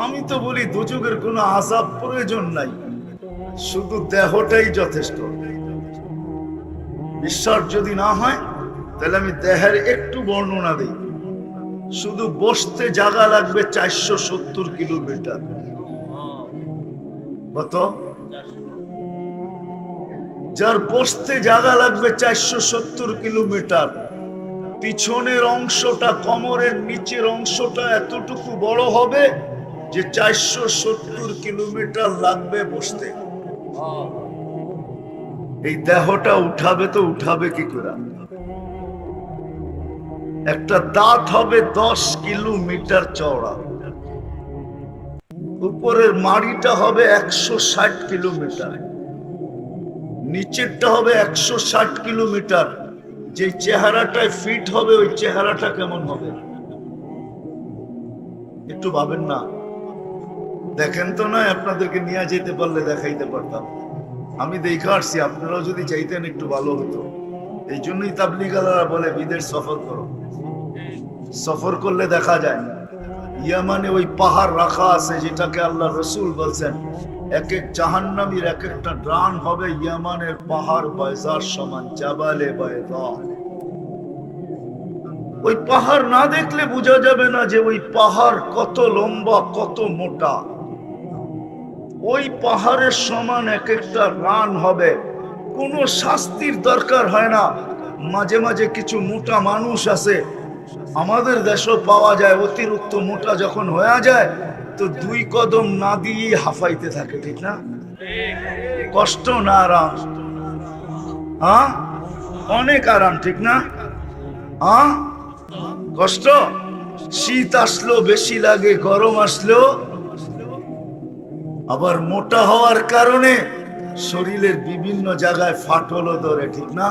আমি তো বলি দোজকের কোনো আযাব প্রয়োজন নাই, শুধু দেহটাই যথেষ্ট। বিশ্বাস যদি না হয় তাহলে আমি দেহের একটু বর্ণনা দিই। শুধু বসতে জায়গা লাগবে 470 কিলোমিটার। কত? যার বসতে জায়গা লাগবে 470 কিলোমিটার, পিছনের অংশটা, কোমরের নিচের অংশটা এতটুকু বড় হবে যে 470 কিলোমিটার লাগবে বসতে। এই দেহটা উঠাবে তো উঠাবে কি করে? একটা দাঁত হবে 10 কিলোমিটার চওড়া, উপরের মাড়িটা হবে 160 কিলোমিটার, নিচেরটা হবে 160 কিলোমিটার। যে চেহারাটায় ফিট হবে ওই চেহারাটা কেমন হবে একটু ভাবেন না? দেখেন তো, না আপনাদেরকে নিয়ে যেতে পারলে দেখাইতে পারতাম। আমি দেখে আসছি, আপনারাও যদি চাইতেন একটু ভালো হতো। এই জন্যই তাবলীগালারা বলে বিদেশ সফর করো। সফর করলে দেখা যায় ইয়ামানে ওই পাহাড় রাখা আছে, যেটাকে আল্লাহ রসুল বলছেন এক এক জাহান্নামীর এক একটা ডান হবে ইয়ামানের পাহাড় বাইজার সমান, জাবালে বাইদা। ওই পাহাড় না দেখলে বোঝা যাবে না যে ওই পাহাড় কত লম্বা, কত মোটা। ওই পাহাড়ের সমান এক একটা রান হবে, কোনো শাস্তির দরকার হয় না। মাঝে মাঝে কিছু মোটা মানুষ আছে, আমাদের দেশেও পাওয়া যায়, অতিরিক্ত মোটা যখন হয়ে যায় তো 2 কদম না দিয়ে হাফাইতে থাকে, ঠিক না? কষ্ট না আরাম? হ্যাঁ, অনেক আরাম, ঠিক না? হ্যাঁ, কষ্ট। শীত আসলো বেশি লাগে, গরম আসলো। আবার মোটা হওয়ার কারণে শরীরের বিভিন্ন জায়গায় ফাটলও ধরে, ঠিক না?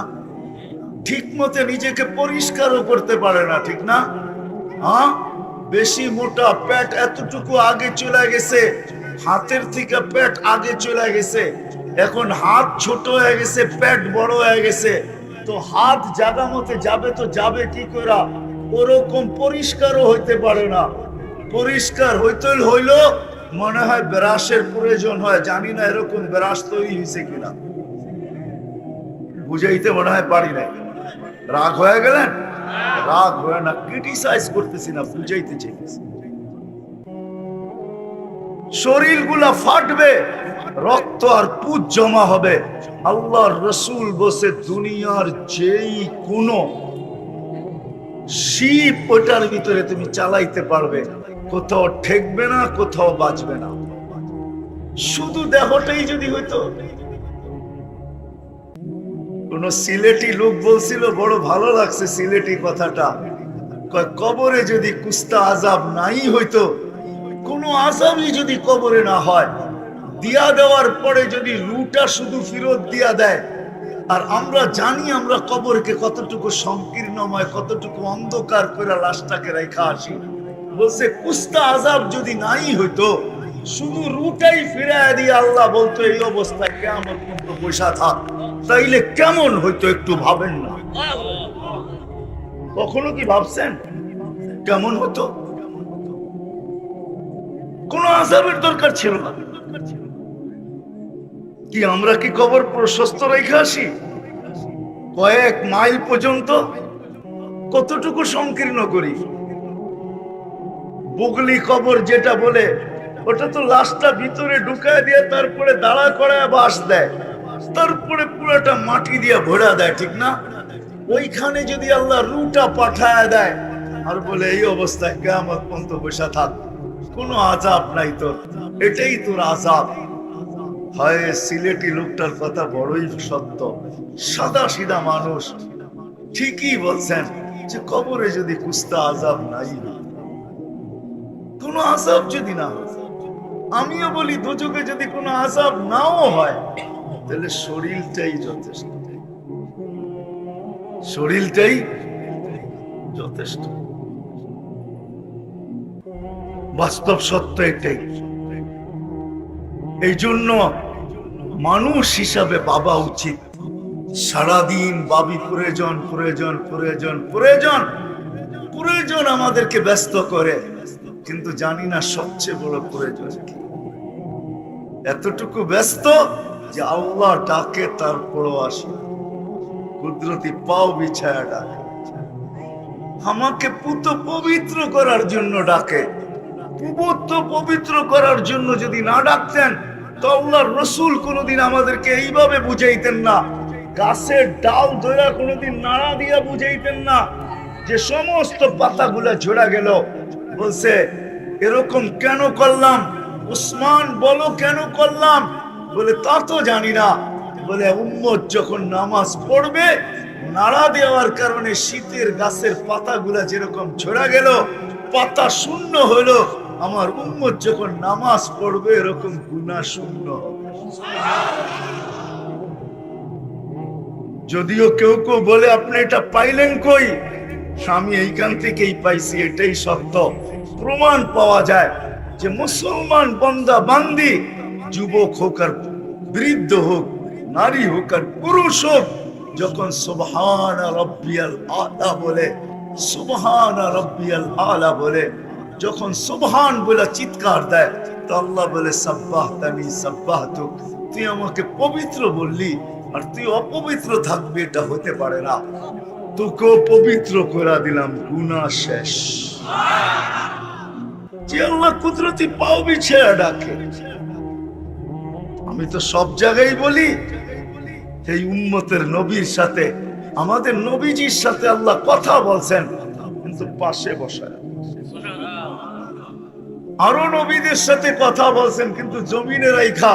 ঠিক মতো নিজেকে পরিষ্কারও করতে পারে না, ঠিক না? হ্যাঁ, বেশি মোটা, পেট এতটুকু আগে চলে গেছে, হাতের থেকে পেট আগে চলে গেছে। এখন হাত ছোট হয়ে গেছে, পেট বড় হয়ে গেছে, তো হাত জায়গা মতে যাবে তো যাবে কি করে? ওরকম পরিষ্কারও হইতে পারে না। পরিষ্কার হইতে হইলো মনে হয় ব্রাশের প্রয়োজন হয়, জানি না এরকম ব্রাশ তৈরি হয়েছে কিনা, বুঝাইতে মনে হয় পারি নাই। রাগ হয়ে গেলেন? রাগ হয়ে না, ক্রিটিসাইজ করতেছি না, বুঝাইতে চাইতেছি। শরীরগুলা ফাটবে, রক্ত আর পুজ জমা হবে। আল্লাহর রসুল বসে দুনিয়ার যেই কোনো শিপ ওটার ভিতরে তুমি চালাইতে পারবে, কোথাও ঠেকবে না, কোথাও বাঁচবে না। শুধু দেহটাই যদি হইতো। কোন সিলেটি লোক বলছিল, বড় ভালো লাগছে সিলেটি কথাটা, কবরে যদি কুস্তা আজাব নাই হইতো, কোনো আজাবই যদি কবরে না হয়, দিয়া দেওয়ার পরে যদি রুটা শুধু ফেরত দিয়া দেয়, আর আমরা জানি আমরা কবরকে কতটুকু সংকীর্ণময়, কতটুকু অন্ধকার করে লাশটাকে রেখা আসি। বলছে কুস্তা আজাব যদি নাই হইতো, শুধু রুটাই ফিরায় দিয়ে আল্লাহ বলতো এই অবস্থায় কিয়ামত পর্যন্ত বসা থাক, তাইলে কেমন হইতো একটু ভাবেন না? কখনো কি ভাবছেন? কেমন হতো? কোন আযাবের দরকার ছিল না। কি আমরা কি কবর প্রশস্ত রেখে আসি? কয়েক মাইল পর্যন্ত কতটুকু সংকীর্ণ করি? বুগলি কবর যেটা বলে, ওটা তো লাশটা ভিতরে ঢুকায় দিয়ে তারপরে দাঁড়া করায় বাঁশ দেয়, তারপরে পুরোটা মাটি দিয়ে ভরা দেয়, ঠিক না? ওইখানে যদি আল্লাহ রুটা পাঠায় দেয় আর বলে এই অবস্থায় কিয়ামত পর্যন্ত বসে থাক, কোনো আযাব নাই তোর, এটাই তোর আযাব। হয় সিলেটি লোকটার কথা বড়ই সত্য, সাদা সিধা মানুষ, ঠিকই বলছেন যে কবরে যদি কুস্তা আযাব নাই, কোনো আযাব যদি না হয়, আমিও বলি দোজখে যদি কোনো আযাব নাও হয়, তাহলে শরীরটাই যথেষ্ট, শরীরটাই যথেষ্ট। বাস্তব সত্য এটাই। এই জন্য মানুষ হিসাবে ভাবা উচিত, সারাদিন ভাবি প্রয়োজন প্রয়োজন প্রয়োজন প্রয়োজন প্রয়োজন আমাদেরকে ব্যস্ত করে, কিন্তু জানি না সবচেয়ে বড় প্রয়োজন কি। এতটুকু ব্যস্ত যে আল্লাহ ডাকে তারপরও আসি, কুদরতি পাও বিছায়া ডাকে, আমাকে পুত পবিত্র করার জন্য ডাকে। পবিত্র করার জন্য যদি না ডাকতেন তো আল্লাহর রাসূল কোনোদিন আমাদেরকে এইভাবে বুঝাইতেন না, গাছের ডাল ধরে কোনোদিন নাড়া দিয়া বুঝাইতেন না যে সমস্ত পাতাগুলা ঝরে গেল। বলছে এরকম কেন করলাম উসমান, বলো কেন করলাম? বলে তা তো জানি না। বলে উম্মত যখন নামাজ পড়বে, নাড়া দেওয়ার কারণে শীতের গাছের পাতাগুলা যেরকম ঝরে গেল, পাতা শূন্য হলো, আমার উম্মত যখন নামাজ পড়বে এরকম গুনাহ শূন্য হবে। যদিও কেউ কেউ বলে আপনি এটা পাইলেন কই, আমি এইখান থেকেই পাইছি, এটাই সত্য। প্রমাণ পাওয়া যায় যে মুসলমান বান্দা বান্দি, যুবক হোক আর বৃদ্ধ হোক, নারী হোক আর পুরুষ হোক, যখন সুবহান রাব্বিয়াল আলা বলে, সুবহান রাব্বিয়াল আলা বলে, যখন সুবহান বলে চিৎকার দেয়, তো আল্লাহ বলে সাব্বাহতানি সাব্বাহতুক, তুই আমাকে পবিত্র বললি আর তুই অপবিত্র থাকবি, এটা হতে পারে না, তোকেও পবিত্র করে দিলাম, গুনাহ শেষ। যে আল্লাহ কুদরতি পাও বিছায়া ডাকে। আমি তো সব জায়গায় বলি এই উম্মতের নবীর সাথে, আমাদের নবীজির সাথে আল্লাহ কথা বলছেন, কিন্তু পাশে বসায়। আরো নবীদের সাথে কথা বলছেন, কিন্তু জমিনে রাইখা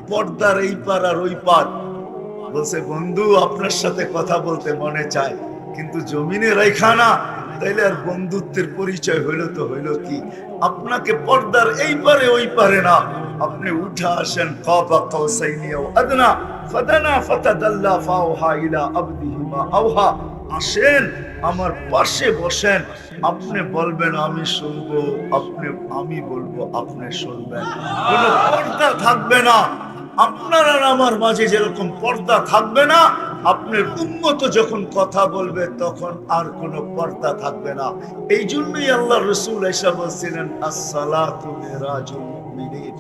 পর্দার এই পার আর ওই পার। বলছে বন্ধু আপনার সাথে কথা বলতে মনে চায়, কিন্তু জমিনে রাইখা না, তাইলে আর বন্ধুত্বের পরিচয় হইলো তো হইলো কি? আপনাকে পর্দার এই পারে ওই পারে না, আপনি উঠে আসেন কাবা কাউসাইনি আও আদনা ফাদানা ফাতাদাল্লা ফাওহা ইলা আবদিহি মা আওহা, আসেন আমার পাশে বসেন, আপনি বলবেন আমি শুনবো, আমি বলবো আপনি শুনবেন, কোনো পর্দা থাকবে না। আপনার আর আমার মাঝে যেরকম পর্দা থাকবে না, আপনার উম্মত যখন কথা বলবে তখন আর কোনো পর্দা থাকবে না। এই জন্যই আল্লাহ রাসূল এসে বলছিলেন আসসালাতু মিরাজুল মুমিনিন,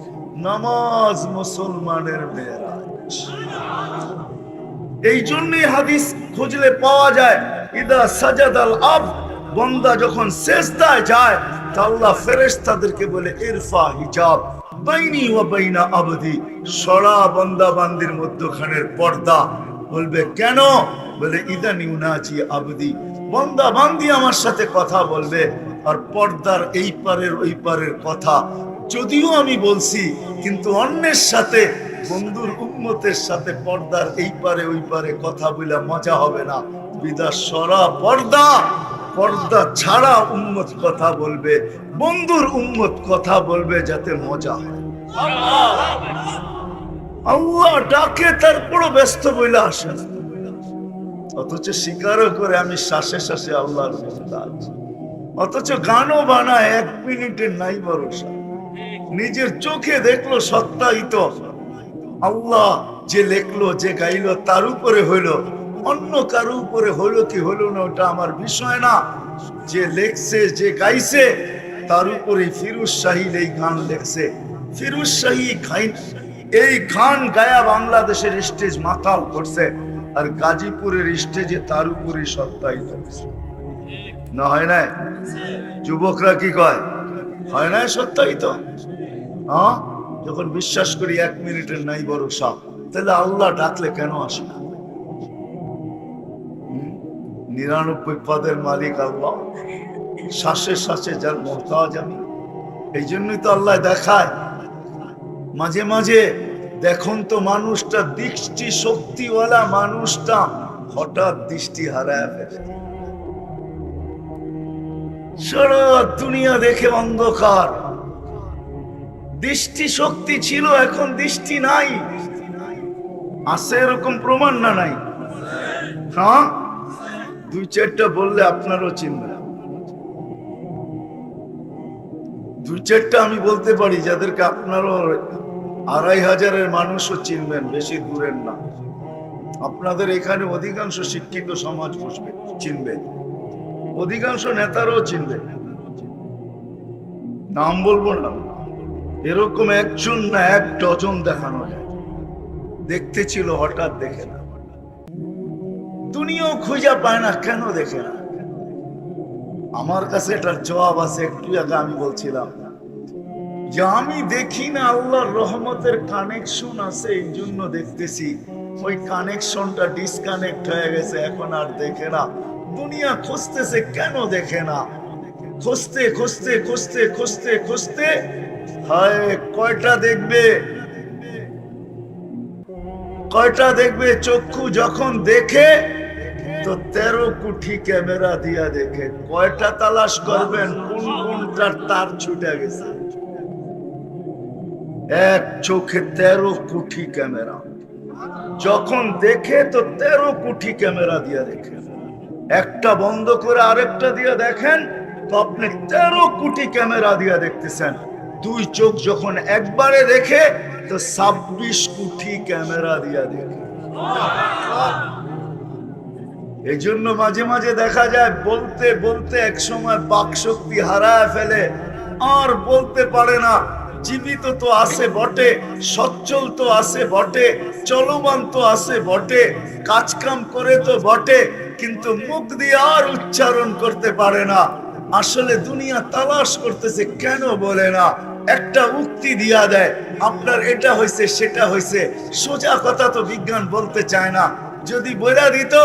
নামাজ মুসলমানের মেরাজ। এই জন্যই হাদিস খুঁজলে পাওয়া যায়, ইদা সাজাদাল আব, বান্দা যখন সিজদায় যায় তা আল্লাহ ফেরেশতাদেরকে বলে ইরফা হিজাব বাইনি ওয়া বাইনা আবদি, সরা বান্দা বান্দির মধ্যখানের পর্দা। বলবে কেন? বলে ইদান ইউনাজি আবদি, বান্দা বান্দি আমার সাথে কথা বলবে, আর পর্দার এই পারের ওই পারের কথা যদিও আমি বলছি, কিন্তু অন্যের সাথে, বন্ধুর উম্মতের সাথে পর্দার এই পারে ওই পারে কথা বলে মজা হবে না। বিদা সরা পর্দা, পর্দা ছাড়া উম্মত কথা বলবে, বন্ধুর উম্মত কথা বলবে যাতে মজা হয়। আল্লাহ ডাকে তারপরও ব্যস্ত বইলে আসে না, অথচ স্বীকারও করে আমি শ্বাসে শ্বাসে আল্লাহর মুহতাজ, অথচ গানও বানায় 1 মিনিটের নাই ভরসা। নিজের চোখে দেখলো সত্যায়িত, আল্লাহ যে লেখলো যে গাইলো তার উপরে হইলো, অন্য কারো উপরে হইলো কি হইলো না ওটা আমার বিষয় না। যে লেখছে, যে গাইছে, তার উপরে ফিরোজ শাহী এই গান লেখছে। ফিরোজ শাহী এই গান গায়া বাংলাদেশের স্টেজ মাতাল করছে, আর গাজীপুরের স্টেজে তার উপরে সত্যায়িত হচ্ছে। না হয় না? যুবকরা কি কয়? হয় না সত্যায়িত? হ্যাঁ, যখন বিশ্বাস করি 1 মিনিটের নাই ভরসা, তাহলে আল্লাহ ডাকলে কেন আসে না? 99 পদের মালিক আল্লাহ, শ্বাসে শ্বাসে যার মোহতাজ আমি। এই জন্যই তো আল্লাহ দেখায় মাঝে মাঝে। দেখুন তো মানুষটা, দৃষ্টি শক্তিওয়ালা মানুষটা হঠাৎ দৃষ্টি হারায় ফেলে। সারা দুনিয়া দেখে অন্ধকার, দৃষ্টি শক্তি ছিল, এখন দৃষ্টি নাই। আছে এরকম প্রমাণ না নাই? হ্যাঁ, 2-4টা বললে আপনারও চিনবেন। 2-4টা আমি বলতে পারি যাদেরকে আপনারও 2500-এর মানুষও চিনবেন, বেশি দূরের না। আপনাদের এখানে অধিকাংশ শিক্ষিত সমাজ বসবে, চিনবে, অধিকাংশ নেতারাও চিনবে। নাম বলবো না, এরকম একজন না 1 ডজন দেখানো যায়। দেখতে ছিল, হঠাৎ দেখে না। দুনিয়াও খুঁজে পায় না, কেন দেখে না? আমার কাছে এটার জবাব আছে। একটু আগে আমি বলছিলাম যে আমি দেখি না, আল্লাহর রহমতের কানেকশন আছে, এই জন্য দেখতেছি। ওই কানেকশনটা ডিসকানেক্ট হয়ে গেছে, এখন আর দেখে না। দুনিয়া খুঁজতেছে, কেন দেখে না? খুঁজতে খুঁজতে খুঁজতে খুঁজতে খুঁজতে হায়, কয়টা দেখবে, কয়টা দেখবে? চক্ষু যখন দেখে তো 13 কোটি ক্যামেরা দিয়া দেখে। কয়টা তালাশ করবেন কোন কোনটার তার ছুটে গেছে? এক চোখে 13 কোটি ক্যামেরা যখন দেখে, তো 13 কোটি ক্যামেরা দিয়া দেখে। একটা বন্ধ করে আরেকটা দিয়ে দেখেন, তো আপনি 13 কোটি ক্যামেরা দিয়া দেখতেছেন। 2 চোখ যখন একবারে দেখে, তো 26 কোটি ক্যামেরা দিয়া দেখে। এই জন্য মাঝে মাঝে দেখা যায় বলতে বলতে এক সময় বাক শক্তি হারায় ফেলে, আর বলতে পারে না। জীবিত তো আছে বটে, সচ্ছল তো আছে বটে, চলমান তো আছে বটে, কাজকাম করে তো বটে, কিন্তু মুখ দিয়ে আর উচ্চারণ করতে পারে না। আসলে দুনিয়া তালাশ করতেছে, কেন বলে না? একটা উক্তি দিয়া দেয়, আপনার এটা হয়েছে সেটা হয়েছে। সোজা কথা তো বিজ্ঞান বলতে চায় না। যদি বলে দিত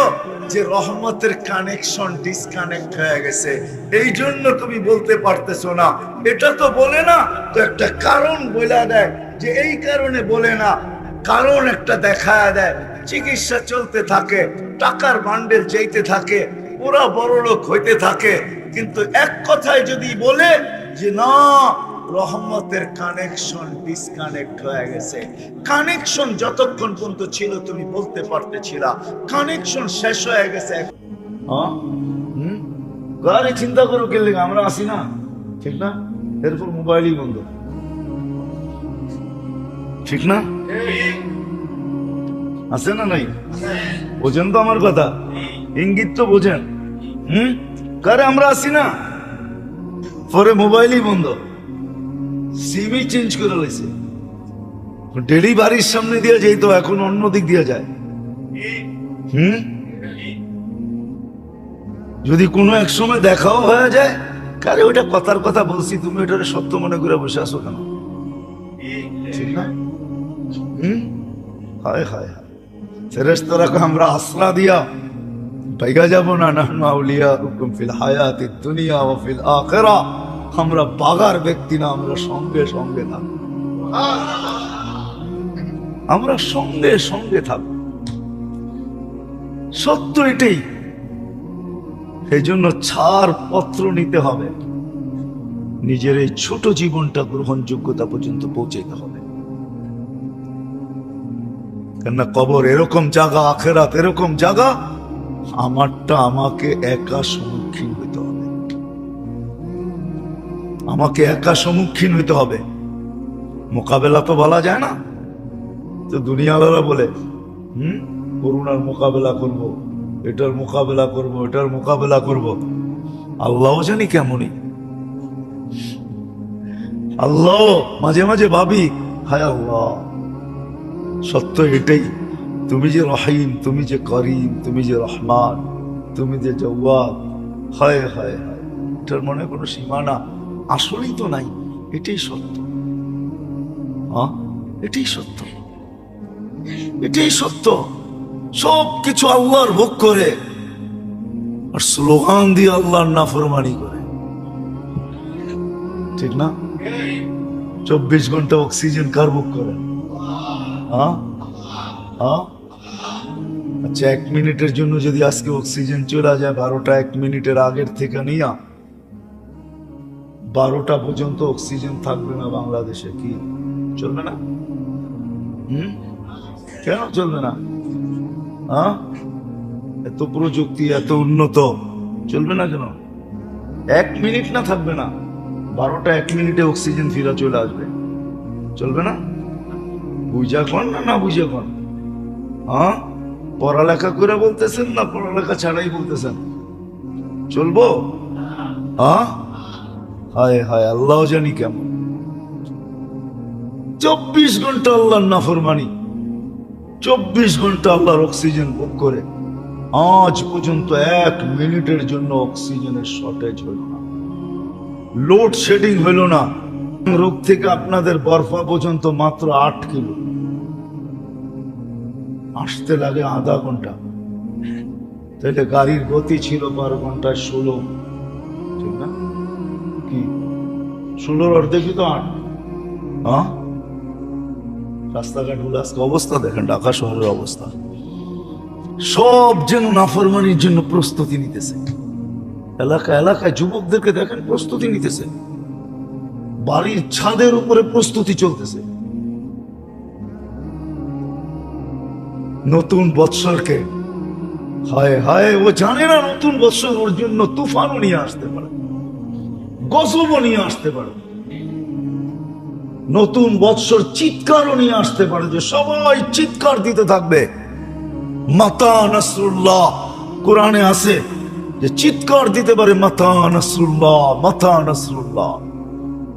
যে রহমতের কানেকশন ডিসকানেক্ট হয়ে গেছে, এই জন্য তুমি বলতে পারতেছো না, এটা তো বলে না, তো একটা কারণ বলে দেয় যে এই কারণে বলে না। কারণ একটা দেখায় দেয়, চিকিৎসা চলতে থাকে, টাকার বান্ডেল চাইতে থাকে, ওরা বড় লোক হইতে থাকে। কিন্তু এক কথায় যদি বলে যে না, রহমতের কানেকশন ডিসকানেক্ট হয়ে গেছে। কানেকশন যতক্ষণ পর্যন্ত ছিল তুমি বলতে পারতেছিলা, কানেকশন শেষ হয়ে গেছে। গাড়ি চিন্তা করো কে লেগে, আমরা আসি না, ঠিক না? এরপর মোবাইলই বন্ধ, ঠিক না? আছে না নাই? বোঝেন তো আমার কথা, ইঙ্গিত তো বোঝেন। কারে আমরা আসি না, পরে মোবাইলই বন্ধ, সিমই চেঞ্জ করে লাইছে। ডেলি বাড়ির সামনে দিয়ে যাই, তো এখন অন্য দিক দিয়ে যায়। যদি কোনো এক সময় দেখাও হয়ে যায়, কারে ওইটা কথার কথা বলছি, তুমি ওইটা সত্য মনে করে বসে আসো কেন? ঠিক না? হায় হায় হায়, ফেরেশতারা আমরা আসরা দিয়া পাইগা যাব না। নাহনু আউলিয়াউকুম ফিল হায়াতিদ দুনিয়া ওয়া ফিল আখিরাহ। আমরা বাগার ব্যক্তি না, আমরা সঙ্গে সঙ্গে থাকব, আমরা সঙ্গে সঙ্গে থাকব। সত্য এটাই। এই জন্য ছাড় পত্র নিতে হবে, নিজের এই ছোট জীবনটা গ্রহণযোগ্যতা পর্যন্ত পৌঁছাইতে হবে। কেননা কবর এরকম জায়গা, আখেরাত এরকম জায়গা, আমারটা আমাকে একা সম্মুখীন হইতে হবে, আমাকে একা সম্মুখীন হইতে হবে। মোকাবেলা তো বলা যায় না। তো দুনিয়াওয়ালারা বলে করোনার মোকাবেলা করব, এটার মোকাবেলা করব, এটার মোকাবেলা করব। আল্লাহ জানি কেমনই। আল্লাহ মাঝে মাঝে ভাবি, হায় আল্লাহ, সত্য এটাই, তুমি যে রহিম, তুমি যে করিম, তুমি যে রহমান, তুমি যে জওয়াদ, হায় হায় হায়, এটার মনে কোনো সীমানা আসলেই তো নাই। এটাই সত্য। হ্যাঁ, এটাই সত্য, এটাই সত্য। সব কিছু আল্লাহর ভোগ করে আর স্লোগান দিয়ে আল্লাহর নাফরমানি করে, ঠিক না? 24 ঘন্টা অক্সিজেন কার ভোগ করে? হ্যাঁ হ্যাঁ। আচ্ছা, 1 মিনিটের জন্য যদি আজকে অক্সিজেন চলে যায় 12টা 1 মিনিটের আগের থেকে নিয়ে 12টা পর্যন্ত অক্সিজেন থাকবে না বাংলাদেশে, কি চলবে না? কেন চলবে না? হ্যাঁ, এত প্রযুক্তি, এত উন্নত, চলবে না কেন? 1 মিনিট না থাকবে না, 12টা 1 মিনিটে অক্সিজেন ফিরা চলে আসবে, চলবে না? বুঝা কন না বুঝা কন? হ্যাঁ, পড়ালেখা করে বলতেছেন না পড়ালেখা ছাড়াই বলতেছেন? চলবো? হ্যাঁ, হায় হায়, আল্লাহ জানি কেমন। 24 ঘন্টা আল্লাহর নাফরমানি, 24 ঘন্টা আল্লাহর অক্সিজেন ভোগ করে আজ পর্যন্ত 1 মিনিটের জন্য অক্সিজেনের শর্টেজ হইল না, লোডশেডিং হইল না। রোগ থেকে আপনাদের বরফা পর্যন্ত মাত্র 8 কিলো, আসতে লাগে আধা ঘন্টা। তাহলে গাড়ির গতি ছিল 12 ঘন্টায় 16, ঠিক না? কি 16-র অর্ধেকই তো 8। হ্যাঁ, রাস্তাঘাট গুলো আজকে অবস্থা দেখেন, ঢাকা শহরের অবস্থা, সব যেন নাফরমানির জন্য প্রস্তুতি নিতেছে। এলাকায় এলাকায় যুবকদেরকে দেখেন প্রস্তুতি নিতেছে, বাড়ির ছাদের উপরে প্রস্তুতি চলতেছে। নতুন বৎসরকে, হায় হায়, ও জানে না নতুন বৎসর ওর জন্য তুফানও নিয়ে আসতে পারে, গজবও নিয়ে আসতে পারে, নতুন বৎসর চিৎকারও নিয়ে আসতে পারে, যে সবাই চিৎকার দিতে থাকবে মাতা নাসরুল্লাহ। কোরআনে আছে যে চিৎকার দিতে পারে মাতা নাসরুল্লাহ, মাতা নাসরুল্লাহ।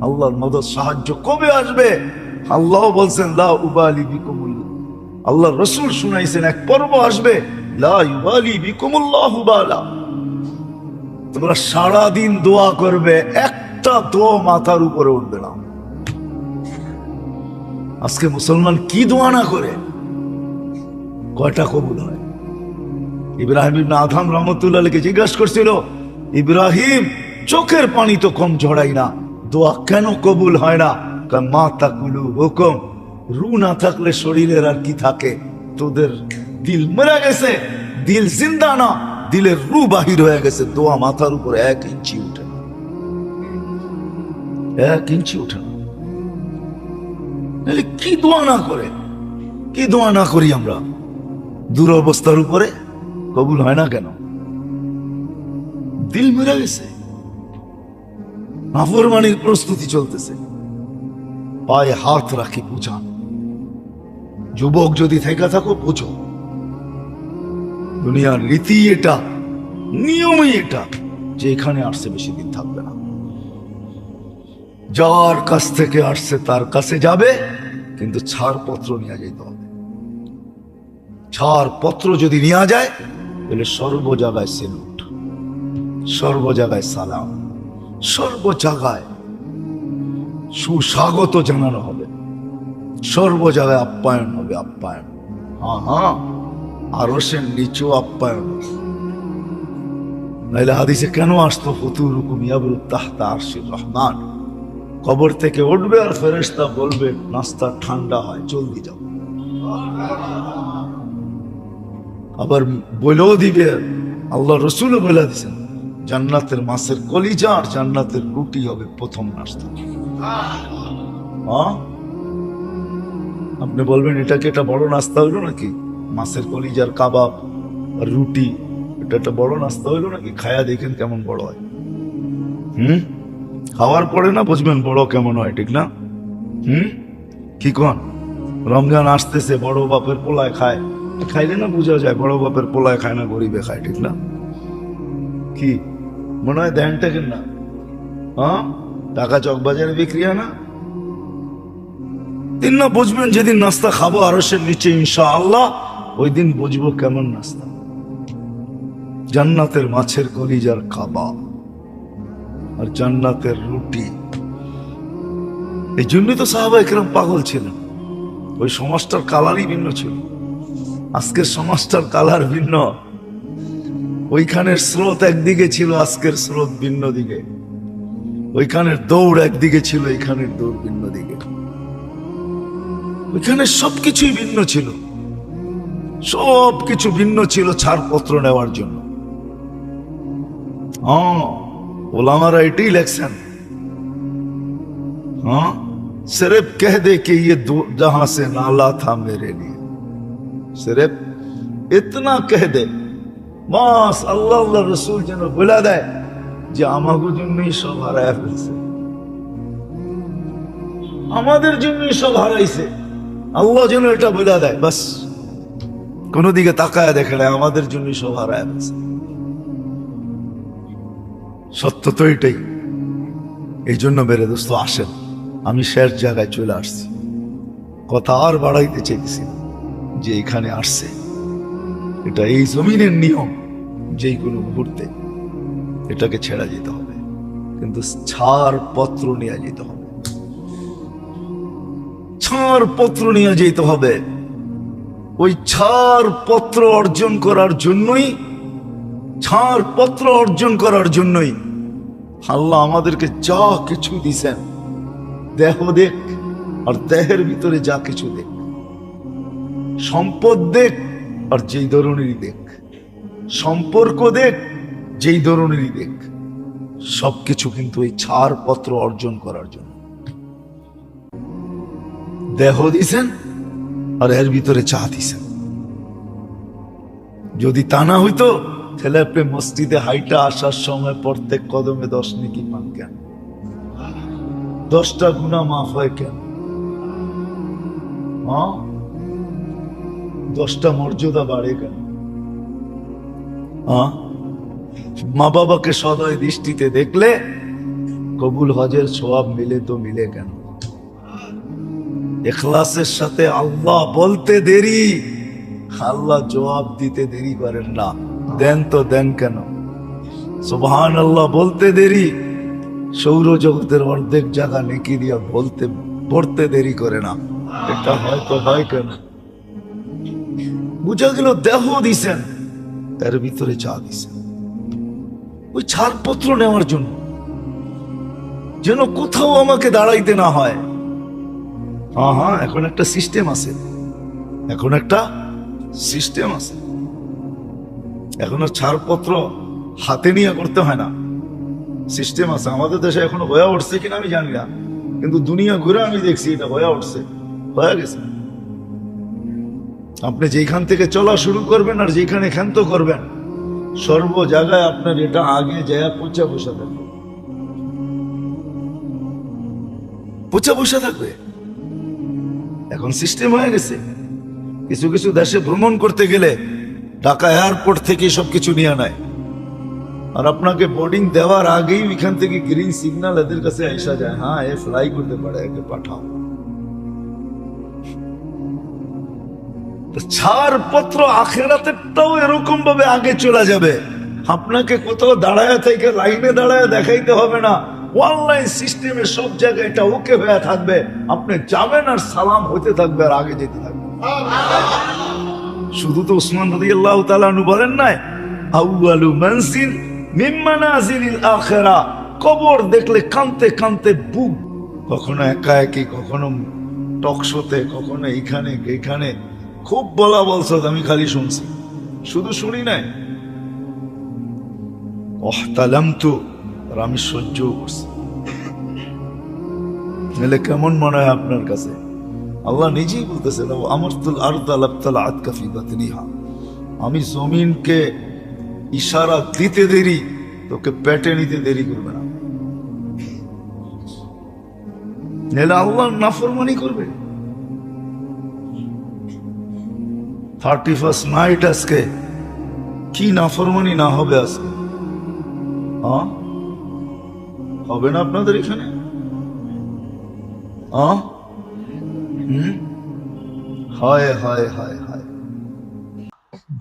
আল্লাহর মদদ সাহায্য কবে আসবে? আল্লাহ বলছেন লা উবালি বিকুমুল, আল্লাহ রসুল শুনাইছেন এক পর্ব আসবে, লা উবালি বিকুমুল্লাহু বালা। তোমরা সারাদিন দোয়া করবে, একটা দোয়া মাথার উপরে উঠবে না। আজকে মুসলমান কি দোয়া না করে, কয়টা কবুল হয়? ইব্রাহিম ইবনে আদহাম রহমতুল্লাহ আলাইহি জিজ্ঞাসা করছিল, ইব্রাহিম, চোখের পানি তো কম ঝরাই না, দোয়া কেন কবুল হয় না? মা তাকুলু হুকুম, রু না থাকলে শরীরের আর কি থাকে? তোদের দিল মরে গেছে, দিল জিন্দা না, দিলের রু বাহির হয়ে গেছে, দোয়া মাথার উপরে 1 ইঞ্চি উঠে না, 1 ইঞ্চি উঠে না। কি দোয়া না করে, কি দোয়া না করি আমরা? দুরবস্থার উপরে কবুল হয় না কেন? দিল মরে গেছে, নাফরমানির প্রস্তুতি চলতেছে। পায়ে হাত রাখি বুঝান, যুবক যদি থেকে থাকো বুঝো, দুনিয়ার রীতি এটা, নিয়মই এটা, যে এখানে আসছে বেশি দিন থাকবে না। যার কাছ থেকে আসছে তার কাছে যাবে, কিন্তু ছাড়পত্র নিয়ে যেতে হবে। ছাড়পত্র যদি নিয়ে যায় তাহলে সর্ব জায়গায় সেলুট, সর্ব জায়গায় সালাম, সর্ব জায়গায় সুস্বাগত জানানো হবে, সর্ব জায়গায় আপ্যায়ন হবে, আপ্যায়ন। হ্যাঁ হ্যাঁ, আরো সে নিচু আপ্যায়ন। নাইলে হাদিসে কেন আসতো ফুতুরুকুম ইয়াবরু তাহতা আরশির রহমান? কবর থেকে উঠবে আর ফেরেশতা বলবে নাস্তা ঠান্ডা হয়, জলদি যাও। আবার বলেও দিবে, আল্লাহ রসুলও বলে দিয়েছেন, জান্নাতের মাছের কলিজা আর জান্নাতের রুটি হবে প্রথম নাস্তা। হ্যাঁ, আপনি বলবেন এটা কি একটা বড় নাস্তা হইলো নাকি? মাছের কলিজার কাবাব আর রুটি, এটা একটা বড় নাস্তা হইলো নাকি? খায়া দেখেন কেমন বড় হয়। খাওয়ার পরে না বুঝবেন বড় কেমন হয়, ঠিক না? কি কন? রমজান আসতেছে, বড় বাপের পোলায় খায়, খাইলে না বোঝা যায় বড় বাপের পোলায় খায় না গরিবে খায়, ঠিক না? কি মনে হয় ধ্যানটা না, হ্যাঁ টাকা চকবাজারে বিক্রি হয় না। দিন না বুঝবেন যেদিন নাস্তা খাবো আরশের নিচে ইনশাআল্লাহ, ওই দিন বুঝবো কেমন নাস্তা। জান্নাতের মাছের কলিজার কাবাব আর জান্নাতের রুটি। এই জন্যই তো সাহাবা একরাম পাগল ছিলেন। ওই সমাজটার কালারই ভিন্ন ছিল, আজকের সমাজটার কালার ভিন্ন। ওইখানের স্রোত একদিকে ছিল, আজকের স্রোত ভিন্ন দিকে। ওইখানের দৌড় একদিকে ছিল, এখানের দৌড় ভিন্ন দিকে। ওইখানে সবকিছুই ভিন্ন ছিল, সবকিছু ভিন্ন ছিল ছাড়পত্র নেওয়ার জন্য। ওলামারা এটাই লেখছেন, हाँ सिर्फ कह दे कि ये जहां से नाला था मेरे लिए, सिर्फ इतना कह दे, বাস আল্লাহ আল্লাহ রসুল যেন বলে দেয় যে আমাদের জন্যই সব হারায় ফেলছে, আমাদের জন্যই সব হারাইছে। আল্লাহ যেন এটা বলে দেয়, বাস কোন দিকে তাকায় দেখে না, আমাদের জন্যই সব হারায় ফেলছে। সত্য তো এটাই। এই জন্য মেরে দোস্ত আসেন, আমি শেষ জায়গায় চলে আসছি, কথা আর বাড়াইতে চাইতেছি না, যে এখানে আসছে এটা এই জমিনের নিয়ম, যেই কোনো মুহূর্তে এটাকে ছেড়া যেতে হবে, কিন্তু ছাড় পত্র নিয়ে যেতে হবে, ছাড় পত্র নিয়ে যেতে হবে। ওই ছাড় পত্র অর্জন করার জন্যই, ছাড় পত্র অর্জন করার জন্যই আল্লাহ আমাদেরকে যা কিছু দিছেন, দেহ দেখ আর দেহের ভিতরে যা কিছু দেখ, সম্পদ দেখ আর যেই ধরনেরই দেখ, সম্পর্ক দেখ যেই ধরনেরই দেখ, সবকিছু কিন্তু এই ছাড় পত্র অর্জন করার জন্য। দেহ দিছেন আর এর ভিতরে চা দিছেন। যদি তা না হইতো তাহলে আপনি মসজিদে হাইটা আসার সময় প্রত্যেক কদমে 10 নেকি পান কেন? 10টা গুনাহ মাফ হয় কেন? 10টা মর্যাদা বাড়ে কেন? মা বাবাকে সদয় দৃষ্টিতে দেখলে কবুল হজের সওয়াব মিলে তো মিলে কেন? ইখলাসের সাথে আল্লাহ বলতে দেরি, আল্লাহ জবাব দিতে দেরি করেন না, দেন তো দেন কেন? সুবহানাল্লাহ বলতে দেরি, সৌরজগতের অর্ধেক জায়গা নেকি দিয়া পড়তে দেরি করে না, এটা হয়তো হয় কেন? বুঝা গেল দেহ দিছেন, এর ভিতরে চা দিছেন ওই ছাড়পত্র নেওয়ার জন্য, যেন কোথাও আমাকে দাঁড়াইতে না হয়। হ্যাঁ, এখন একটা সিস্টেম আছে, এখন একটা সিস্টেম আছে, এখন আর ছাড়পত্র হাতে নিয়ে করতে হয় না, সিস্টেম আছে। আমাদের দেশে এখনো হয়ে উঠছে কিনা আমি জানি না, কিন্তু দুনিয়া ঘুরে আমি দেখছি এটা হয়ে উঠছে, হয়ে গেছে। আপনি যেখান থেকে চলা শুরু করবেন আর যেখানে ক্ষান্ত করবেন, সর্ব জায়গায় আপনার এটা আগে যায় পচা বসা থাকবে, পচা বসা থাকবে। এখন সিস্টেম হয়ে গেছে। কিছু কিছু দেশে ভ্রমণ করতে গেলে ঢাকা এয়ারপোর্ট থেকে সবকিছু নিয়ে নেয়, আর আপনাকে বোর্ডিং দেওয়ার আগেই এখান থেকে গ্রিন সিগন্যাল এদের কাছে আসা যায়, হ্যাঁ এ ফ্লাই করতে পারে, একে পাঠাও। ছাড়পত্র আখিরাতেরটাও এরকম ভাবে আগে চলে যাবে। আপনাকে কোথাও দাঁড়ায় থেকে লাইনে দাঁড়ায় দেখাইতে হবে না, অনলাইন সিস্টেমে সব জায়গায় এটা ওকে হয়ে থাকবে। আপনি যাবেন আর সালাম হইতে থাকবে আর আগে যেতে থাকবে। শুধু তো উসমান রাদিয়াল্লাহু তাআলা আনহু বলেন নাই, আউয়ালু মানজিল মিন মানাজিলিল আখিরাহ, কবর দেখলে কাঁদতে কাঁদতে বুক, কখনো একা একই, কখনো টকশোতে, কখনো এইখানে খুব বলছো, আমি খালি শুনছি, শুধু শুনি নাই, ওহতালামতু, আর আমি সহ্য করছি। তাহলে কেমন মনে হয় আপনার কাছে? আল্লাহ নিজেই বলতেছে, আমারতুল আরদা লাবতালাআত কাফি বাতনিহা, আমি জমিনকে ইশারা দিতে দেরি, তোকে পেটে নিতে দেরি করবে না। নাহলে আল্লাহর নাফরমানি করবে। 31st নাইট আজকে, কি নাফরমানি না হবে আজকে? হ্যাঁ, হবে না আপনাদের এখানে? হ্যাঁ, হয় হয় হয় হয়।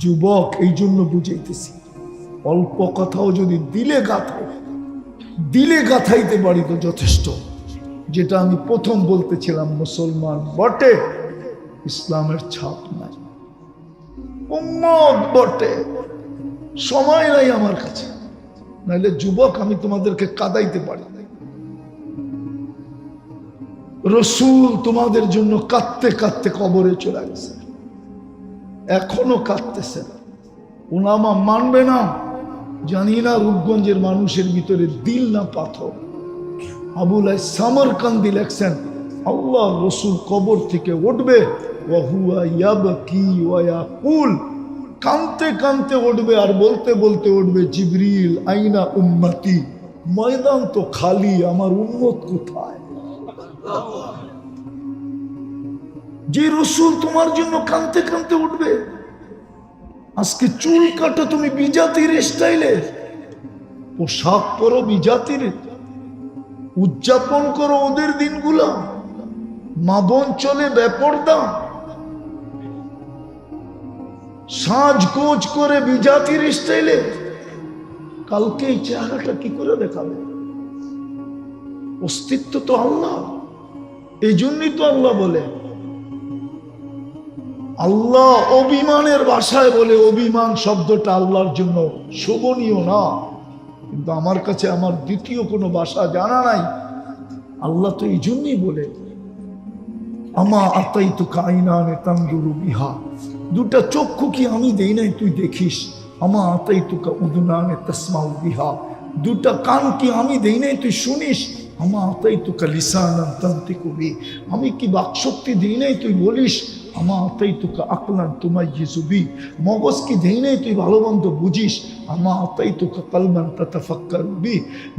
যুবক, এই জন্য বুঝাইতেছি, অল্প কথাও যদি দিলে গাথাইতে পারি তো যথেষ্ট। যেটা আমি প্রথম বলতেছিলাম, মুসলমান বটে, ইসলামের ছাপ নাই, উম্মত বটে, সময় নাই আমার কাছে। নাইলে যুবক, আমি তোমাদেরকে কাঁদাইতে পারি না। রসুল তোমাদের জন্য কাঁদতে কাঁদতে কবরে চলে গেছে, এখনো কাঁদতেছে। উলামা মানবে না জানি না, রূপগঞ্জের মানুষের ভিতরে দিল না পাথর। আবুল সামরকান্দি লেখছেন, আল্লাহ রসুল কবর থেকে উঠবে, কানতে কানতে উঠবে আর বলতে বলতে উঠবে, জিবরিল আইনা উম্মতি, ময়দান তো খালি, আমার উম্মত কোথায়? যে রসুল তোমার জন্য কানতে কানতে উঠবে। আজকে চুল কাটো তুমি বিজাতির স্টাইলে, পোশাক পরো বিজাতির, উদযাপন করো ওদের দিনগুলা, মা বোন চলে বেপরদা, সাজগোজ করে বিজাতির স্টাইলে। কালকে এই চেহারাটা কি করে দেখাবে? অস্তিত্ব তো আল্লাহ। এই জন্যই তো আল্লাহ বলে, আল্লাহ অভিমানের ভাষায় বলে, অভিমান শব্দটা আল্লাহর জন্য শোভনীয় না, কিন্তু আমার কাছে আমার দ্বিতীয় কোনো ভাষা জানা নাই। আল্লাহ তো এই জন্যই বলে, আমা আতাইতুকা আইনানে তানজুরু বিহা, দুটা চক্ষু কি আমি দেই নাই তুই দেখিস? আমা আতাইতুকা উদুনানে তাসমাউ বিহা, দুটা কান কি আমি দেই নাই তুই শুনিস? আমা আতাইতুকা লিসানান তানতিকু বি, আমি কি বাকশক্তি দেই নাই তুই বলিস? আমা আতাইতুকা আকলান তুমাইয়িজু বি, মগজ কি দেই নাই তুই ভালো মন্দ বুঝিস? আমা আতাইতুকা কলবান তাতাফাক্কারু বি,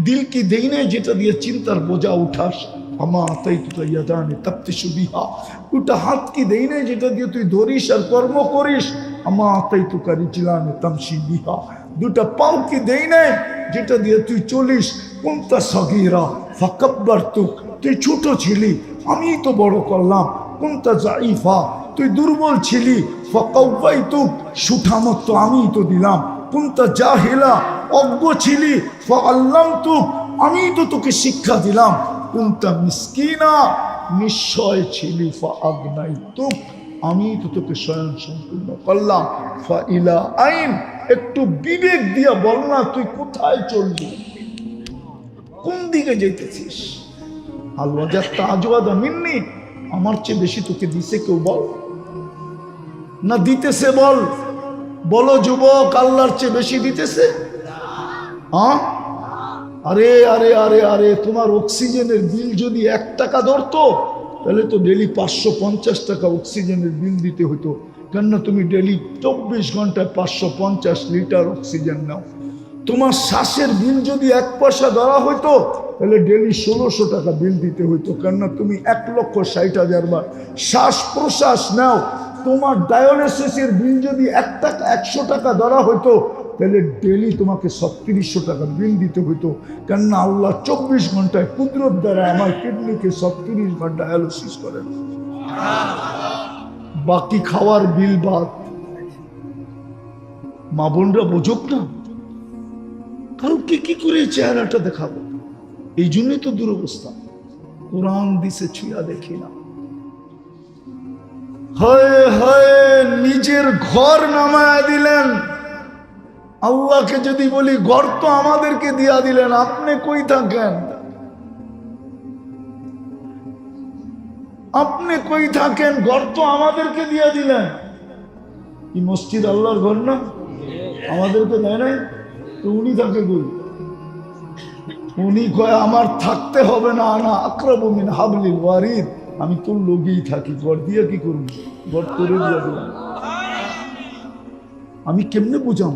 দিল কি দেই নাই যেটা দিয়ে চিন্তার বোঝা উঠাস? আমা আতাইতুকা ইয়াদানে তাফতিশু বিহা, দুটা হাত কি দেই নাই যেটা দিয়ে তুই ধরিস আর কর্ম করিস? আমা আতাইতুকা রিজলানে তামশি বিহা, দুটা পাও কি দেই নাই যেটা দিয়ে তুই চলিস? কুনতা সগীরা ফাকাব্বারতুক, তুই ছোট ছিলি আমি তো বড় করলাম। কুনতা জাইফা, তুই দুর্বল ছিলি, ফাকাওয়াইতুক, সুঠামত তো আমিই তো দিলাম। কুনতা জাহিলা, অজ্ঞ ছিলি, ফাআল্লামতুক, আমিই তো তোকে শিক্ষা দিলাম। কুনতা মিসকিনা, নিশ্চয় ছিলি, ফাআগনাইতুক, আমিই তো তোকে স্বয়ং সম্পূর্ণ করলাম। ফাইলা আইন, একটু বিবেক দিয়া বল না, তুই কোথায় চলবি, কোন দিকে যেতেছিস? আল্লাহ যা তাজওয়াদা মিন্নি, আমার চেয়ে বেশি তোকে দিছে কেউ বল না? দিতেছে বল, বলো যুবক, আল্লাহর চেয়ে বেশি দিতেছে? হ্যাঁ, আরে আরে আরে আরে, তোমার অক্সিজেনের বিল যদি 1 টাকা ধরতো, তাহলে তো ডেলি 550 টাকা অক্সিজেনের বিল দিতে হতো। কেননা তুমি ডেলি 24 ঘন্টায় 550 লিটার অক্সিজেন নাও। তোমার শ্বাসের বিল যদি 1 পয়সা ধরা হইতো, তাহলে ডেলি 1600 টাকা বিল দিতে হইতো। কেননা তুমি 1,60,000 বার শ্বাস প্রশ্বাস নাও। তোমার ডায়ালিসিসের বিল যদি 100 টাকা ধরা হইতো, তাহলে ডেলি তোমাকে 3700 টাকা বিল দিতে হইতো। কেননা আল্লাহ 24 ঘন্টায় কুদরত দ্বারা আমার কিডনিকে 37 বার ডায়ালিসিস করেন, বাকি খাওয়ার বিল বাদ। মা বোনরা বোঝুক না, কালকে কি করে চেহারাটা দেখাবো? এই জন্যই তো দুরবস্থা। কোরআন দিছে ছুঁয়া দেখি না। হয় হয় নিজের ঘর নামায়া দিলেন। আল্লাহকে যদি বলি, ঘর তো আমাদেরকে দিয়া দিলেন, আপনি কই থাকেন? আপনি কই থাকেন? ঘর তো আমাদেরকে দিয়া দিলেন। কি মসজিদ আল্লাহর ঘর না? আমাদেরকে দেয় নাই তো উনি থাকে কই? উনি কয় আমার থাকতে হবে না, আনা আকরাবু মিন হাবলিল ওয়ারিদ, আমি তোর লগেই থাকি। ঘর দিয়ে কি করব? ঘর করে দিয়া দিলাম। আমি কেমনে বুঝাম?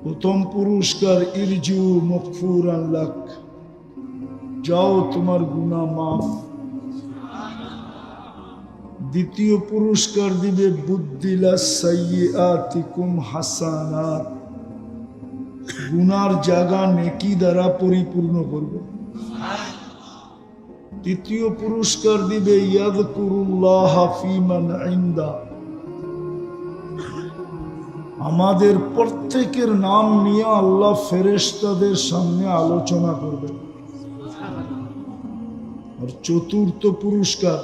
প্রথম পুরস্কার, ইরজু মগফুরান লাক, যাও তোমার গুনাহ মাফ। দ্বিতীয় পুরস্কার দিবে, বুদ্দিলা সাইয়্যাতিকুম হাসানাত, গুনার জায়গা নেকি দ্বারা পরিপূর্ণ করবে। তৃতীয় পুরস্কার দিবে ইয়াযকুরুল্লাহ ফী মান ইনদা, আমাদের প্রত্যেকের নাম নিয়ে আল্লাহ ফেরেশতাদের সামনে আলোচনা করবেন। আর চতুর্থ পুরস্কার,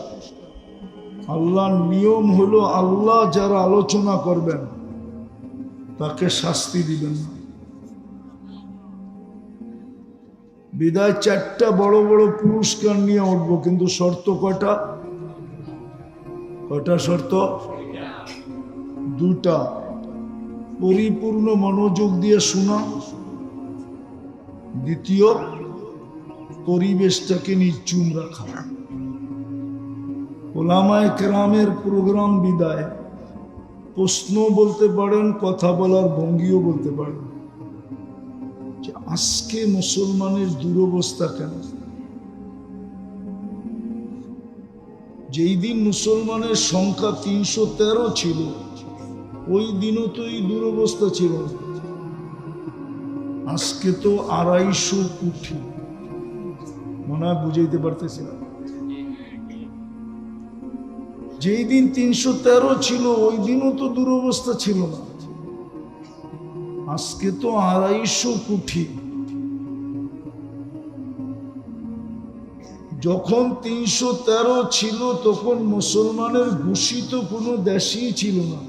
আল্লাহর নিয়ম হলো আল্লাহ যারা আলোচনা করবেন তাকে শাস্তি দিবেন না। বিদায় চারটা বড় বড় পুরস্কার নিয়ে উঠবো, কিন্তু শর্ত কয়টা? কয়টা শর্ত? দুটা। পরিপূর্ণ মনোযোগ দিয়ে শোনা, দ্বিতীয় পরিবেশটাকে নির্জুম রাখা। ওলামায়ে কেরামের প্রোগ্রাম বিদায় প্রশ্ন বলতে পারেন, কথা বলার ভঙ্গিও বলতে পারেন যে আজকে মুসলমানের দুরবস্থা কেন? যেই দিন মুসলমানের সংখ্যা 313 ছিল ওই দিনও তো এই দুরবস্থা ছিল না। আজকে তো 250 কোটি, মনে হয় বুঝাইতে পারতেছি না। যেই দিন 313 ছিল ওই দিনও তো দুরবস্থা ছিল না, আজকে তো 250 কোটি। যখন 313 ছিল তখন মুসলমানের ঘোষিত কোনো দেশই ছিল না।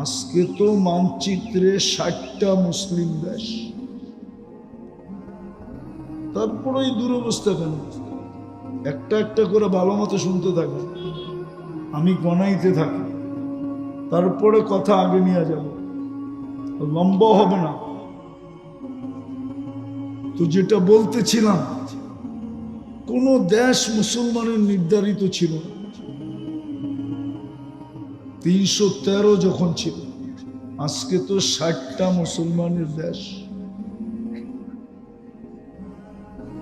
আজকে তো মানচিত্রে 60টা মুসলিম দেশ। তারপরে এই দুরবস্থা কেন? একটা একটা করে ভালো মতো শুনতে থাকবে, আমি গণাইতে থাকি, তারপরে কথা আগে নিয়ে যাব, লম্বা হবে না। তো যেটা বলতেছিলাম, কোন দেশ মুসলমানের নির্ধারিত ছিল না। 313 যখন ছিল, আজকে তো 60টা মুসলমানের দেশ।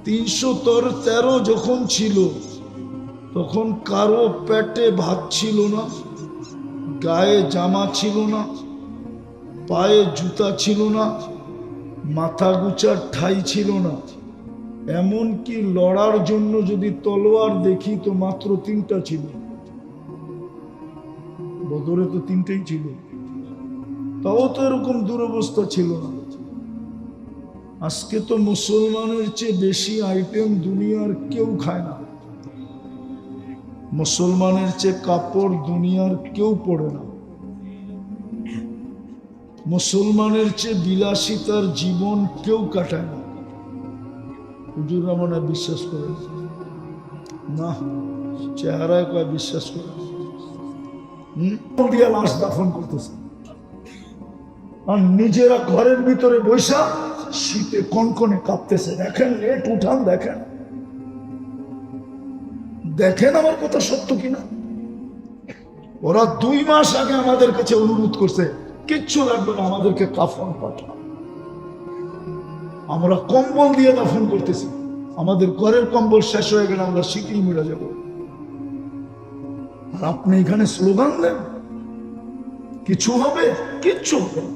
313 যখন ছিল তখন কারো পেটে ভাত ছিল না, গায়ে জামা ছিল না, পায়ে জুতা ছিল না, মাথা গুচার ঠাই ছিল না। এমনকি লড়ার জন্য যদি তলোয়ার দেখি তো মাত্র 3টা ছিল। বদরে তো 3টেই ছিল, তাও তো এরকম দুরবস্থা ছিল না। আজকে তো মুসলমানের চেয়ে বেশি আইটেম দুনিয়ার কেউ খায় না, মুসলমানের চেয়ে কাপড় দুনিয়ার কেউ পরে না, মুসলমানের চেয়ে বিলাসিতার জীবন কেউ কাটায় না। হুজুররা মনে হয় বিশ্বাস করে না, চেহারায় কয় বিশ্বাস করে দিয়ে লাশ দাফন করতেছে, আর নিজেরা ঘরের ভিতরে বৈশা শীতে কনকনে কাঁপতেছে। দেখেন নেট উঠান, দেখেন দেখেন আমার কথা সত্য কিনা। ওরা 2 মাস আগে আমাদের কাছে অনুরোধ করছে, কিচ্ছু লাগবে না, আমাদেরকে কাফন পাঠান। আমরা কম্বল দিয়ে দাফন করতেছি, আমাদের ঘরের কম্বল শেষ হয়ে গেলে আমরা শীতেই মরে যাব। আর আপনি এখানে স্লোগান দেন কিছু হবে, কিচ্ছু হবে না।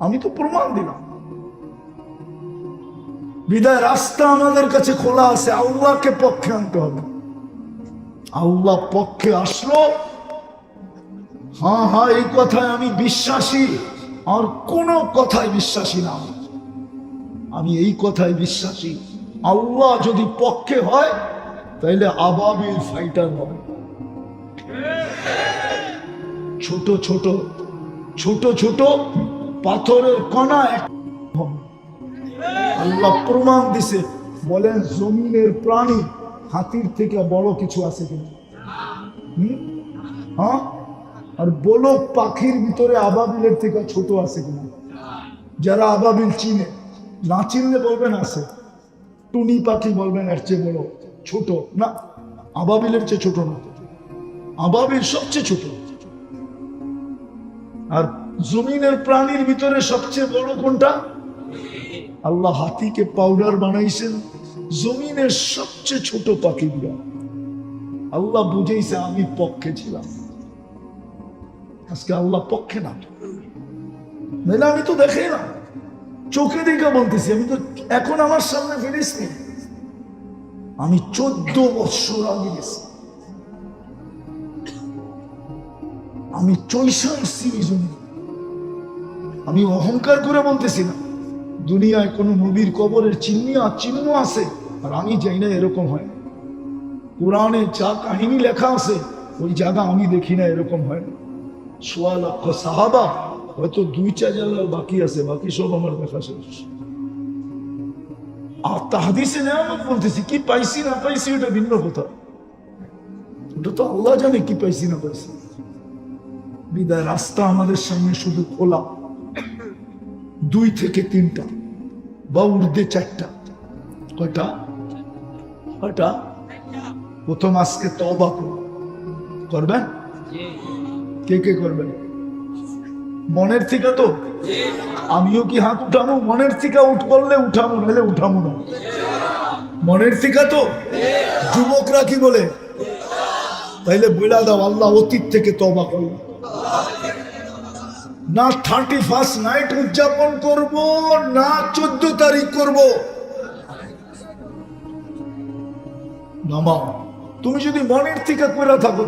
আমি তো প্রমাণ দিলাম। বিদায় রাস্তা আমাদের কাছে খোলা আছে, আল্লাহকে পক্ষে আনতে হবে। আল্লাহ পক্ষে আসলো, হ্যাঁ হ্যাঁ এই কথায় আমি বিশ্বাসী, আর কোন কথায় বিশ্বাসী না। আমি এই কথায় বিশ্বাসী, আল্লাহ যদি পক্ষে হয় তাইলে আবাবিল ফাইটার হবে। ছোট ছোট ছোট ছোট পাথরের কণা হবে। আল্লাহ প্রমাণ দিছে। বলেন জমিনের প্রাণী হাতির থেকে বড় কিছু আছে কিনা? হ্যাঁ, আর বলক পাখির ভিতরে আবাবিলের থেকে ছোট আছে কিনা? যারা আবাবিল চিনে, না চিনলে বলবেন আছে। টুনি পাখি বলবেন এর চেয়ে বড়, ছোট না, আবাবিলের চেয়ে ছোট না, আবাবিল সবচেয়ে ছোট। আর জমিনের প্রাণীর ভিতরে সবচেয়ে বড় কোনটা? আল্লাহ হাতিকে পাউডার বানাইছেন জমিনের সবচেয়ে ছোট পাখি দিয়া। আল্লাহ বুঝেছে আমি পক্ষে ছিলাম। আজকে আল্লাহ পক্ষে না, নাহলে আমি তো দেখে না, চোখে দেখে বলতেছি। আমি তো এখন আমার সামনে ফিরিস নি, আমি 14 বৎসর আগে গেছি, আমি চৈশা এসছি এই জন্য। আমি অহংকার করে বলতেছি না, দুনিয়ায় কোন নবীর কবরের চিহ্ন আছে আর আমি যাই না, এরকম হয় না। কোরআনে যা কাহিনী লেখা আছে ওই জায়গা আমি দেখি না, এরকম হয় না। 1.25 লক্ষ সাহাবা, হয়তো 2-4 জায়গা বাকি আছে, বাকি সব আমার দেখা শেষ। আর তাহাদিসে নেয়ামত বলতেছি, কি পাইছি না পাইছি ওটা ভিন্ন কথা, ওটা তো আল্লাহ জানে কি পাইছি না পাইছি। বিদায় রাস্তা আমাদের সামনে শুধু খোলা, 2 থেকে 3টা বা ঊর্ধ্বে 4টা। কয়টা? কয়টা? প্রথম আজকে তওবা করবেন। কে কে করবেন? মনের থেকে তো? আমিও কি হাত উঠাবো? মনের থেকে করলে উঠাবো, নাহলে উঠাবো না। মনের থেকে তো? যুবকরা কি বলে? তাইলে বইলা দাও, আল্লাহ অতীত থেকে তওবা করবো না। 31st নাইট উদযাপন করব না 14 তারিখ করব। নামা, তুমি যদি মনের থেকে করে থাকো